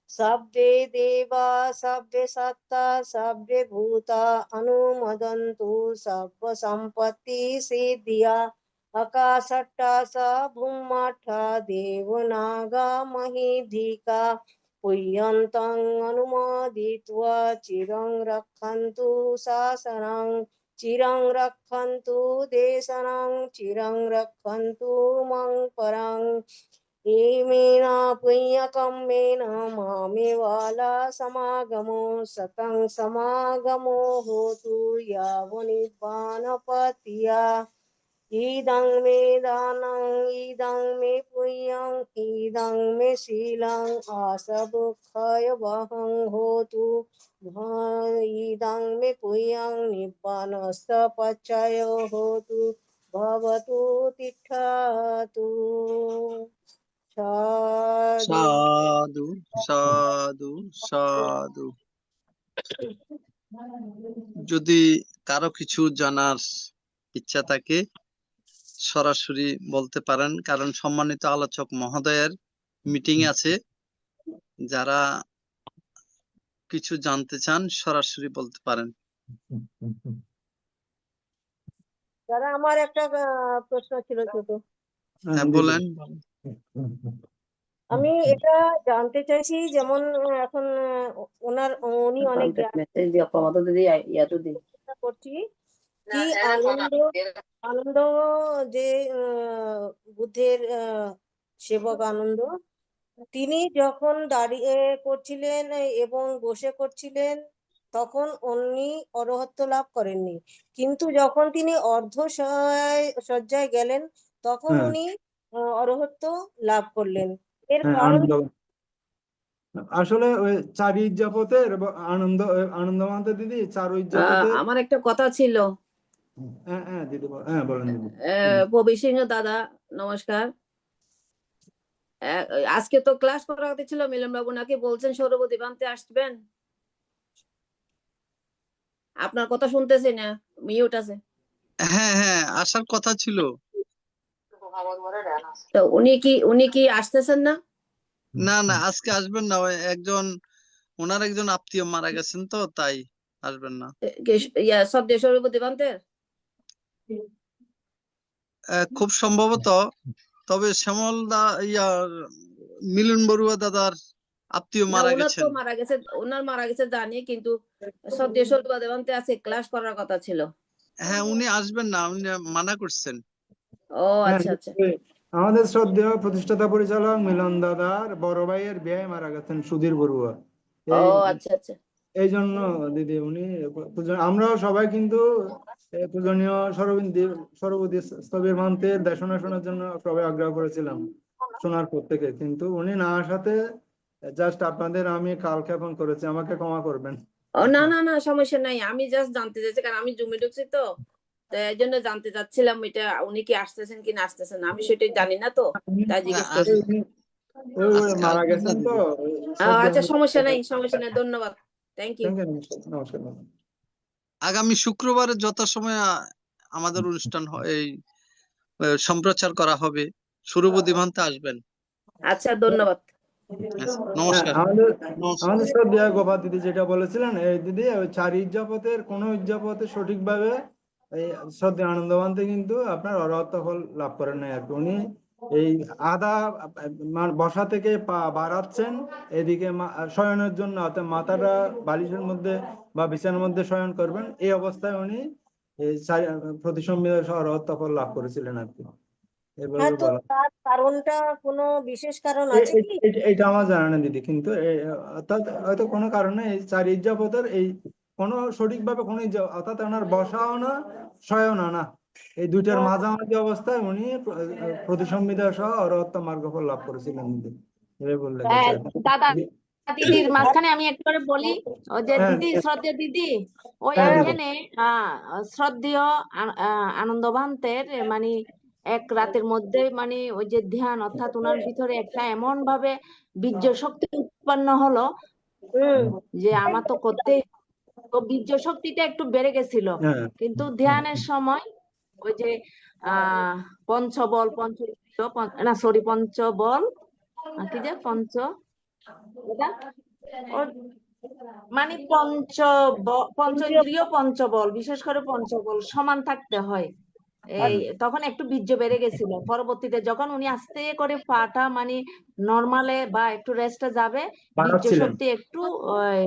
सब्बे देवा सब्बे सत्ता सब्बे भूता अनुमोदन्तु सर्वसम्पत्ति सिद्धिया आकाशट्टासा भूमाठा देवनागा महीधिका पुय्यन्तं अनुमोदित्वा चिरं रक्षन्तु शासनं चिरं रक्षन्तु देशनं चिरं रक्षन्तु मं परम् येमेन पुण्यकम्मेन मामेवाला समागमो सतं समागमो होतु यावनिर्वाणपतिया इदं मे दानं इदं मे पुण्यं इदं मे शीलं आसभुक्षय वहं होतु इदं मे पुण्यं निब्बानस्य पच्चयो होतु भवतु तिष्ठतु साधु সাধু সাধু সাধু। যদি কারো কিছু জানার ইচ্ছা থাকে সরাসরি বলতে পারেন, কারণ সম্মানিত আলোচক মহোদয়ের মিটিং আছে। যারা কিছু জানতে চান সরাসরি বলতে পারেন। দাদা আমার একটা প্রশ্ন ছিল ছোট। হ্যাঁ বলেন। আমি এটা জানতে চাইছি, যেমন এখন উনি অনেক চেষ্টা করছি কি আনন্দ যে বুদ্ধের সেবক আনন্দ, তিনি যখন দাঁড়িয়ে করছিলেন এবং বসে করছিলেন তখন উনি অরহত্ব লাভ করেননি, কিন্তু যখন তিনি অর্ধ শয্যায় গেলেন তখন উনি অরহত্ব লাভ করলেন। এর কারণ আসলে ওই চার ইজ্জাপতের আনন্দ মানতে দিদি চার ইজ্জাপতের আমার একটা কথা ছিল। হ্যাঁ দিদি বলেন দিদি। প্রবীর সিংহ দাদা নমস্কার। আজকে তো ক্লাস করা কথা ছিল, মিলন বাবু নাকি বলছেন সৌরভদী বানতে আসবেন। আপনার কথা শুনতেছি না, মিউট আছে। হ্যাঁ আসার কথা ছিল। তো উনি কি আসতেছেন না? না আজকে আসবেন না। ওনার একজন আত্মীয় মারা গেছেন তো তাই আসবেন না। সব দেশ সৌরভদী বানতের খুব সম্ভবত। তবে শ্যামল মিলন বড়ুয়া দাদার আত্মীয় মারা গেছেন। ওনার মারা গেছে জানি, কিন্তু সব দেশ সৌরভদী বানতে আছে, ক্লাস করার কথা ছিল। হ্যাঁ উনি আসবেন না, উনি মানা করছেন। ও আচ্ছা আচ্ছা। আমাদের শ্রদ্ধেয় প্রতিষ্ঠাতা পরিচালক মিলন দাদার বড় ভাইয়ের বিয়ে মারা গেছেন সুধীর বড়ুয়া। ও আচ্ছা আচ্ছা। এই জন্য দিদি উনি আমরাও সবাই কিন্তু পূজনীয় সৌরভদী স্থবির মান্তের দেশনা শোনার জন্য সবাই আগ্রহ করেছিলাম শোনার পর থেকে, কিন্তু উনি না আসাতে জাস্ট আপনাদের আমি কালক্ষেপণ করেছি, আমাকে ক্ষমা করবেন। ও না সমস্যা নাই, আমি জাস্ট জানতে চাইছি, কারণ আমি জুমে ঢুকছি তো এই জন্য জানতে চাচ্ছিলাম এটা উনি কি আসতেছেন কি না আসতেছেন, আমি সেটাই জানি না তো তাই জিজ্ঞেস করছি। মারা গেছেন তো। আচ্ছা সমস্যা নাই ধন্যবাদ, থ্যাংক ইউ। নমস্কার। আগামী শুক্রবারে যথাসময়ে আমাদের অনুষ্ঠান এই সম্প্রচার করা হবে, সৌরভদী বানতে আসবেন। আচ্ছা ধন্যবাদ, নমস্কার। আমাদের শ্রদ্ধেয় গোপাল দিদি যেটা বলেছিলেন, এই দিদি ওই চার ইজ্জাপতের কোন ইজ্জাপতে সঠিকভাবে এই শ্রদ্ধেয় আনন্দবানতে কিন্তু আপনার অরহত্ত ফল লাভ করেন নাই আর কি। উনি এই আধা বসা থেকে পা বাড়াচ্ছেন, এদিকে শয়নের জন্য অর্থাৎ মাথাটা বালিশের মধ্যে বা বিছানার মধ্যে শয়ন করবেন, এই অবস্থায় উনি এই প্রতিসংবিধান সহ অর্হতা ফল লাভ করেছিলেন আর কি, এভাবে হ্যাঁ, তো বলা। তার কারণটা কোনো বিশেষ কারণ এ- আছে এ- কি? এটা আমার জানা নেই দিদি, কিন্তু অর্থাৎ হয়তো কোনো কারণে এই 4 ইজ্জাপতের এই কোনো সঠিকভাবে কোনো অর্থাৎ ওনার বসাও না শয়ও না, এই দুইটার হ্যাঁ, মাঝামাঝি অবস্থায় উনি প্রতিসংবিধান সহ অর্হতা মার্গফল লাভ করেছিলেন দিদি, এভাবে বললে গেছে আর কি। দাদা দিদির মাঝখানে আমি একটু করে বলি, ওই যে হ্যাঁ দিদি, শ্রদ্ধেয় দিদি, ওই হ্যাঁ দিদি। এখানে শ্রদ্ধেয় আনন্দ ভান্তের মানে এক রাতের মধ্যে মানে ওই যে ধ্যান, অর্থাৎ ওনার ভিতরে একটা এমন ভাবে বীর্য শক্তি উৎপন্ন হলো হুম, যে আমার তো করতেই, তো বীর্য শক্তিটা একটু বেড়ে গেছিল, হ্যাঁ কিন্তু ধ্যানের সময় ওই যে পঞ্চবল না সরি পঞ্চবল, কি যে এটা ওর মানে পঞ্চেন্দ্রিয় পঞ্চবল, বিশেষ করে পঞ্চবল সমান থাকতে হয়। এই তখন একটু বীর্য বেড়ে গেছিল, পরবর্তীতে যখন উনি আস্তে করে পাটা মানে নর্মালে বা একটু রেস্টে যাবে, বীর্য বাড়াচ্ছিলেন। শক্তি একটু ওই,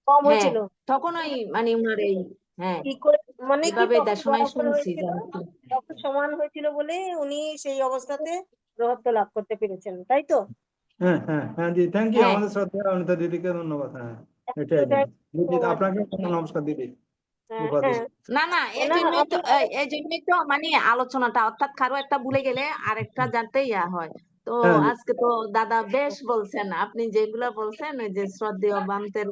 কম হ্যাঁ হয়েছিল। তখন ওই মানে উনার এই, হ্যাঁ কি করে, মানে কি এভাবে তখন দেশনায় বরাবর শুনছি হয়েছিল, জানছি। তখন সমান হয়েছিল বলে উনি সেই অবস্থাতে রহত্য লাভ করতে পেরেছেন, তাই তো? হ্যাঁ হ্যাঁ হ্যাঁ দিদি, থ্যাংক ইউ, হ্যাঁ আমাদের শ্রদ্ধা অনিতা দিদিকে ধন্যবাদ। হ্যাঁ এটাই Thank you দিদি, দিদি so much. আপনাকে নমস্কার দিদি, হ্যাঁ, উপাধি। হ্যাঁ, না না, এই না জন্যই তো আমি এই জন্যই তো মানে আলোচনাটা, অর্থাৎ কারো একটা ভুলে গেলে আরেকটা জানতে ইয়া হয়। তো হ্যাঁ দিদি। আজকে তো দাদা বেশ বলছেন, আপনি যেগুলা বলছেন ওই যে শ্রদ্ধেয় বান্তের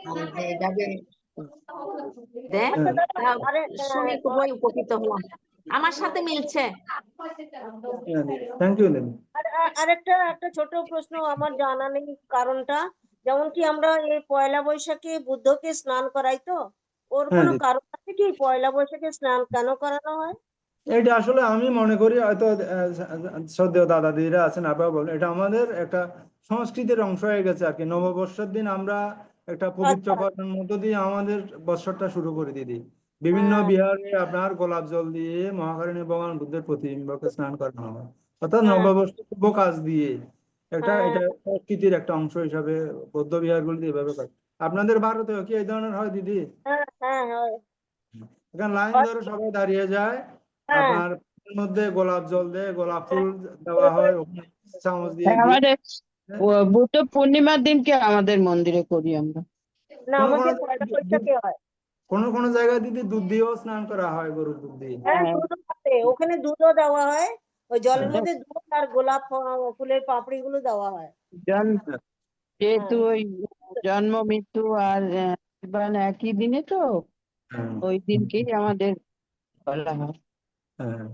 যে এইভাবে দেন, হ্যাঁ তা আরে শুনে খুবই উপকৃত হলাম, আমার সাথে মিলছে। হ্যাঁ দিদি, থ্যাংক ইউ দিদি। আরেকটা একটা ছোট প্রশ্ন, আমার জানা নেই কারণটা। যেমন কি আমরা এই পয়লা বৈশাখে বুদ্ধকে স্নান করাই, তো ওর হ্যাঁ কোনো দিদি, কারণ আছে কি পয়লা বৈশাখে স্নান কেন করানো হয়? এটা আসলে আমি মনে করি হয়তো শ্রদ্ধেয় দাদা দিদিরা আছেন, আপনারা বলেন, এটা আমাদের একটা সংস্কৃতির অংশ হয়ে গেছে আর কি। নববর্ষের দিন আমরা একটা পবিত্র আচ্ছা, করার মধ্য দিয়ে আমাদের বৎসরটা শুরু করে দিদি। বিভিন্ন হ্যাঁ, বিহারে আপনার গোলাপ জল দিয়ে মহাকারণী ভগবান বুদ্ধের প্রতিবিম্বকে স্নান করানো হয়, অর্থাৎ হ্যাঁ, নববর্ষ শুভ কাজ দিয়ে একটা, হ্যাঁ, এটা সংস্কৃতির একটা অংশ হিসাবে বৌদ্ধ বিহারগুলিতে এভাবে করে। আপনাদের ভারতেও কি এই ধরনের হয় দিদি? হ্যাঁ, হ্যাঁ, হ্যাঁ, এখানে লাইন হয়, ধরে সবাই দাঁড়িয়ে যায়, হ্যাঁ, আপনার এর মধ্যে গোলাপ জল দেয়, গোলাপ ফুল দেওয়া হয়, ওখানে চামচ দিয়ে হ্যাঁ, ঘি। আমাদের বুদ্ধ পূর্ণিমার দিনকে আমাদের মন্দিরে করি আমরা। না কোনো কোনো আমাদের পয়লা বৈশাখে হয়। কোনো জায়গায় দিদি দুধ দিয়েও স্নান করা হয়, গরুর দুধ দিয়ে। হ্যাঁ, হ্যাঁ দুধও আছে, ওখানে দুধও দেওয়া হয়, ওই জলের হ্যাঁ মধ্যে দুধ আর গোলাপ ফুলের পাপড়ি গুলো দেওয়া হয়। জন- হ্যাঁ যেহেতু হ্যাঁ, ওই জন্ম মৃত্যু আর জীবন একই দিনে, তো হ্যাঁ ওই দিনকেই আমাদের বলা হয়। হ্যাঁ।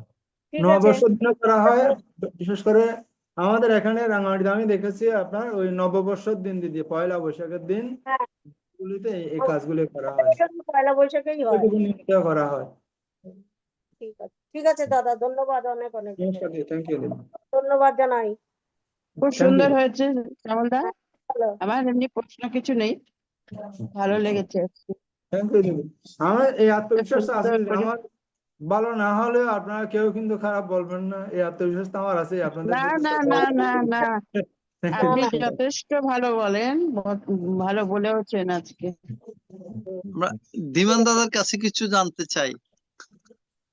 ঠিক আছে। নববর্ষের দিনে করা হয়, বিশেষ করে আমাদের এখানে রাঙামাটিতে আমি দেখেছি আপনার ওই নববর্ষের দিন দিদি, পয়লা বৈশাখের দিন হ্যাঁ, গুলিতে এই কাজগুলি করা আমাদের হয়, এখানে পয়লা বৈশাখেই হয়। ওইটুকু নিয়মিত করা হয়। ঠিক আছে, ঠিক আছে দাদা, ধন্যবাদ, অনেক অনেক নমস্কার দিদি, থ্যাংক ইউ দিদি, ধন্যবাদ জানাই। খুব থ্যাংক ইউ। সুন্দর হয়েছে শ্যামলদা, হ্যাঁ, ভালো। আমার এমনি প্রশ্ন কিছু নেই, ভালো লেগেছে। থ্যাংক ইউ দিদি। আমার এই আত্মবিশ্বাস আছে সুন্দর দিদি, করে, আমার ভালো না হলেও আপনারা কেউ কিন্তু খারাপ বলবেন না, এই আত্মবিশ্বাস তো আমার আছে আপনাদের না প্রতি না শ্রদ্ধা না আছে। না না, না আপনি না, যথেষ্ট ভালো বলেন, ভালো বলেওছেন আজকে। আমরা ধীমান দাদার কাছে কিছু জানতে চাই,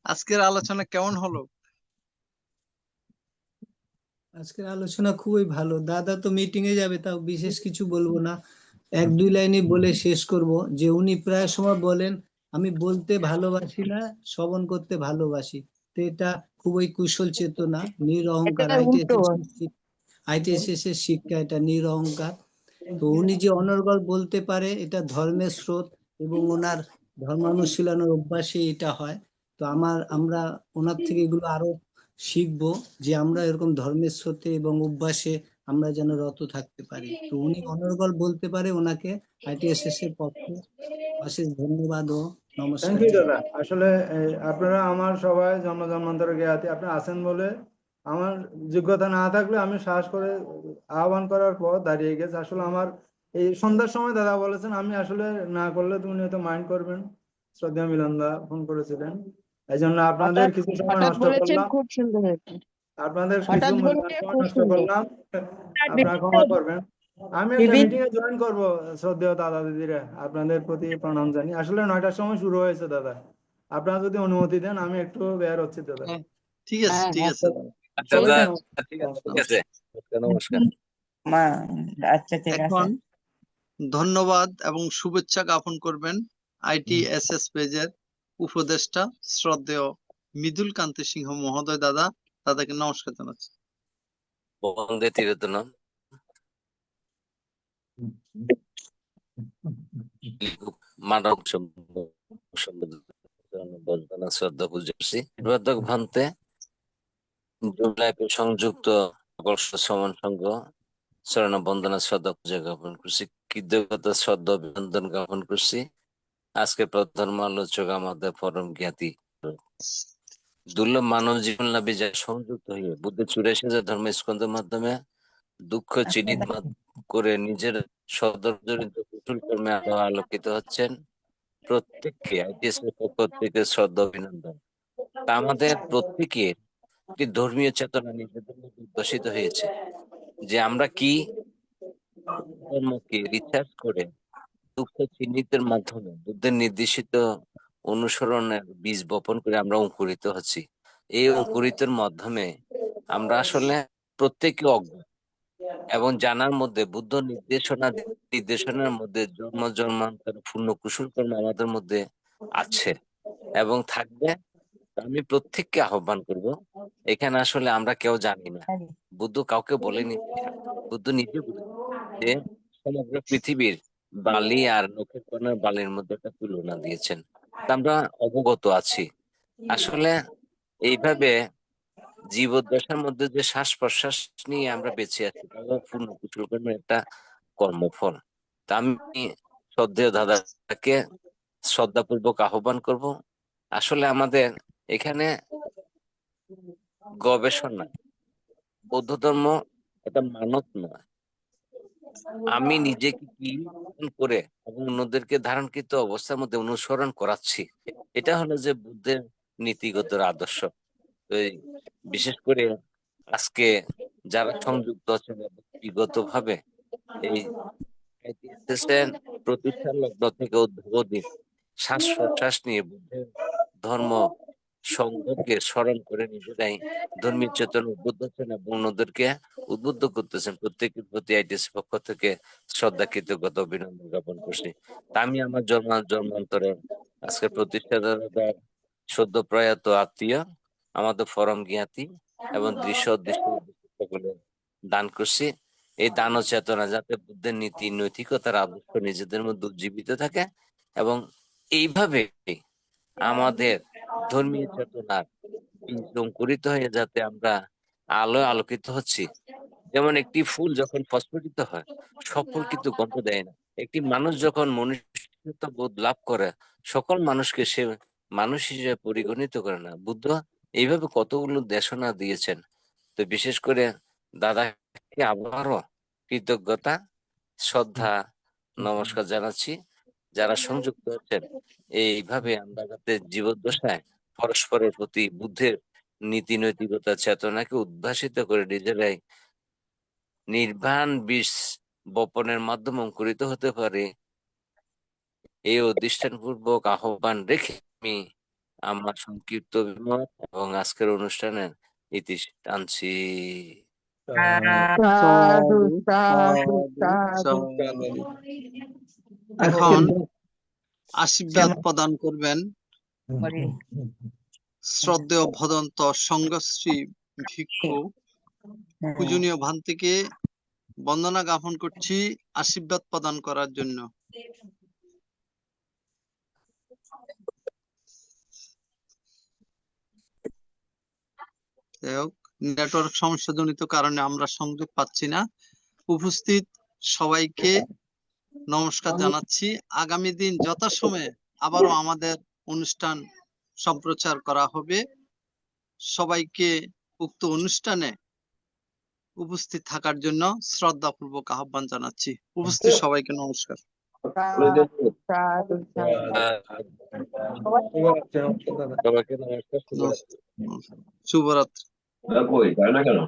আজকের আলোচনা কেমন হলো? আজকের আলোচনা খুবই ভালো। দাদা তো মিটিং এ যাবে, তাও বিশেষ কিছু বলবো না, এক দুই লাইনে বলে শেষ করব যে উনি প্রায় সময় বলেন আমি বলতে ভালোবাসি না, শ্রবণ করতে ভালোবাসি। তো এটা খুবই কুশল চেতনা, নিরহংকার। এটা উল্টো। আইটিএসএস এর শিক্ষা, এটা নিরহংকার। তো উনি যে অনর্গল বলতে পারে, এটা ধর্মের স্রোত এবং ওনার ধর্মানুশীলনের অভ্যাসে এটা হয়। তো আমরা ওনার থেকে এগুলো আরো শিখবো, যে আমরা এরকম ধর্মের স্রোতে এবং অভ্যাসে আমরা যেন রত থাকতে পারি। তো উনি অনর্গল বলতে পারে, ওনাকে আইটিএসএস এর পক্ষে অশেষ ধন্যবাদ ও থ্যাংক নমস্কার ইউ জানাই। দাদা। আসলে আপনারা আমার সবাই জন্ম জন্মান্তরের জ্ঞাতি, আপনি আছেন বলে আমার যোগ্যতা না থাকলে আমি সাহস করে আহ্বান করার পর দাঁড়িয়ে গেছে। আসলে আমার এই সন্ধ্যার সময় দাদা বলেছেন, আমি আসলে না করলে তুমি হয়তো মাইন্ড করবেন, শ্রদ্ধেয় মিলন দা ফোন করেছিলেন, এই জন্য আপনাদের হঠাৎ কিছু সময় হঠাৎ নষ্ট বলেছেন, করলাম, খুব সুন্দর হয়েছে। আপনাদের কিছু হঠাৎ মূল্যবান বলতে সময় খুব নষ্ট সুন্দর। করলাম, আপনারা ক্ষমা করবেন। আমি একটা মিটিং এ জয়েন করবো শ্রদ্ধেয় দাদা দিদিরা, আপনাদের প্রতি প্রণাম জানি। আসলে 9টার সময় শুরু হয়েছে দাদা, আপনারা যদি অনুমতি দেন আমি একটু বের হচ্ছি দাদা। হ্যাঁ, ঠিক আছে, ঠিক আছে দাদা। আচ্ছা সবাইকে দাদা, নমস্কার। ঠিক আছে, ঠিক আছে। নমস্কার। মা আচ্ছা ঠিক আছে এখন ধন্যবাদ এবং শুভেচ্ছা জ্ঞাপন করবেন ITSS পেজের উপদেষ্টা শ্রদ্ধেয় মৃদুল কান্তি সিংহ মহোদয় দাদা। দাদাকে নমস্কার জানাচ্ছি। বন্দে তিরোতনম। মানব বন্দনা শ্রদ্ধা পূজার্সি প্রদক ভান্তে জুলাইপে সংযুক্ত আকর্ষ সমান সংঘ শরণ বন্দনা শ্রদ্ধা পূজা জ্ঞাপন করছি, কৃতজ্ঞতা শ্রদ্ধা অভিনন্দন জ্ঞাপন করছি। আজকে প্রধান আলোচক আমাদের পরম জ্ঞাতি দুর্লভ মানব জীবন লাভে যা সংযুক্ত হয়ে বুদ্ধের 84,000 ধর্ম স্কন্ধের মাধ্যমে দুঃখ চিহ্নিত করে নিজের সদর্জনিত কুশল কর্মে আরো আলোকিত হচ্ছেন। প্রত্যেককে ITS এর পক্ষ থেকে শ্রদ্ধা অভিনন্দন। তা আমাদের প্রত্যেকের একটি ধর্মীয় চেতনা নিজেদের মধ্যে উদ্ভাসিত হয়েছে যে আমরা কি ধর্মকে রিসার্চ করে দুঃখ চিহ্নিতের মাধ্যমে বুদ্ধের নির্দেশিত অনুসরণের বীজ বপন করে আমরা অঙ্কুরিত হচ্ছি। এই অঙ্কুরিতের মাধ্যমে আমরা আসলে প্রত্যেকে অজ্ঞ এবং জানার মধ্যে বুদ্ধ নির্দেশনার মধ্যে জন্ম জন্মান্তর পূর্ণ কুশল কর্ম আমাদের মধ্যে আছে এবং থাকবে। আমি প্রত্যেককে আহ্বান করব, এখানে আসলে আমরা কেউ জানি না, বুদ্ধ কাউকে বলেনি, বুদ্ধ নিজে বলেছে যে সমগ্র পৃথিবীর বালি আর নখের কণার বালির মধ্যে একটা তুলনা দিয়েছেন। তা আমরা অবগত আছি। আসলে এইভাবে জীবদ্দশার মধ্যে যে শ্বাস প্রশ্বাস নিয়ে আমরা বেঁচে আছি তাও পূর্ণ কুশল কর্মের একটা কর্মফল। তা আমি শ্রদ্ধেয় দাদাকে শ্রদ্ধাপূর্বক আহ্বান করব। আসলে আমাদের এখানে গবেষণা, বৌদ্ধ ধর্ম এটা মানত নয়। আমি নিজেকে কি করে এবং অন্যদেরকে ধারণকৃত অবস্থার মধ্যে অনুসরণ করাচ্ছি, এটা হলো যে বুদ্ধের নীতিগত আদর্শ। তো বিশেষ করে আজকে যারা সংযুক্ত আছেন বিগত ভাবে এই ITSS এর প্রতিষ্ঠান লগ্ন থেকে অদ্যাবধি শ্বাস প্রশ্বাস নিয়ে বুদ্ধের ধর্ম সংঘকে স্মরণ করে নিজেরাই ধর্মীয় চেতনা উদ্বুদ্ধ হচ্ছেন এবং অন্যদেরকে উদ্বুদ্ধ করতেছেন। প্রত্যেকের প্রতি ITSS পক্ষ থেকে শ্রদ্ধা কৃতজ্ঞতা অভিনন্দন জ্ঞাপন করছি। তা আমি আমার জন্মান্তরে আজকে প্রতিষ্ঠাতা সদ্য প্রয়াত আত্মীয় আমাদের ফরম জ্ঞাতি এবং দৃশ্য অদৃশ্য সকলে দান করছি। এই দান ও চেতনা যাতে বুদ্ধের নীতি নৈতিকতার আদর্শ নিজেদের মধ্যে উজ্জীবিত থাকে এবং এইভাবে আমাদের ধর্মীয় চেতনার বীজ অঙ্কুরিত হয়ে যাতে আমরা আলোয় আলোকিত হচ্ছি। যেমন একটি ফুল যখন প্রস্ফুটিত হয় সব ফুল কিন্তু গন্ধ দেয় না। একটি মানুষ যখন মনুষ্যত্ব বোধ লাভ করে সকল মানুষকে সে মানুষ হিসেবে পরিগণিত করে না। বুদ্ধ এইভাবে কতগুলো দেশনা দিয়েছেন। তো বিশেষ করে দাদাকে আবারও কৃতজ্ঞতা শ্রদ্ধা নমস্কার জানাচ্ছি। যারা সংযুক্ত হচ্ছেন এইভাবে আমরা যাতে জীবদ্দশায় পরস্পরের প্রতি বুদ্ধের নীতি নৈতিকতা চেতনাকে উদ্ভাসিত করে নিজেরাই নির্বাণ বীজ বপনের মাধ্যমে অঙ্কুরিত হতে পারে, এই অধিষ্ঠান পূর্বক আহ্বান রেখে আমি আমার সংক্ষিপ্ত অভিমত এবং আজকের অনুষ্ঠানের ইতি টানছি। সাধু সাধু সাধু সাধু। এখন আশীর্বাদ প্রদান করবেন শ্রদ্ধেয় ভদন্ত সংঘশ্রী ভিক্ষু পূজনীয় ভান্তিকে বন্দনা জ্ঞাপন করছি আশীর্বাদ প্রদান করার জন্য। যাই হোক, নেটওয়ার্ক সমস্যাজনিত কারণে আমরা সংযোগ পাচ্ছি না। উপস্থিত সবাইকে নমস্কার জানাচ্ছি। আগামী দিন যথাসময়ে আবারও আমাদের অনুষ্ঠান সম্প্রচার করা হবে। সবাইকে উক্ত অনুষ্ঠানে উপস্থিত থাকার জন্য শ্রদ্ধাপূর্বক আহ্বান জানাচ্ছি। উপস্থিত সবাইকে নমস্কার। সাধু সবাইকে নমস্কার, শুভরাত্রি। শুভরাত্রি। কই যায় না কেন?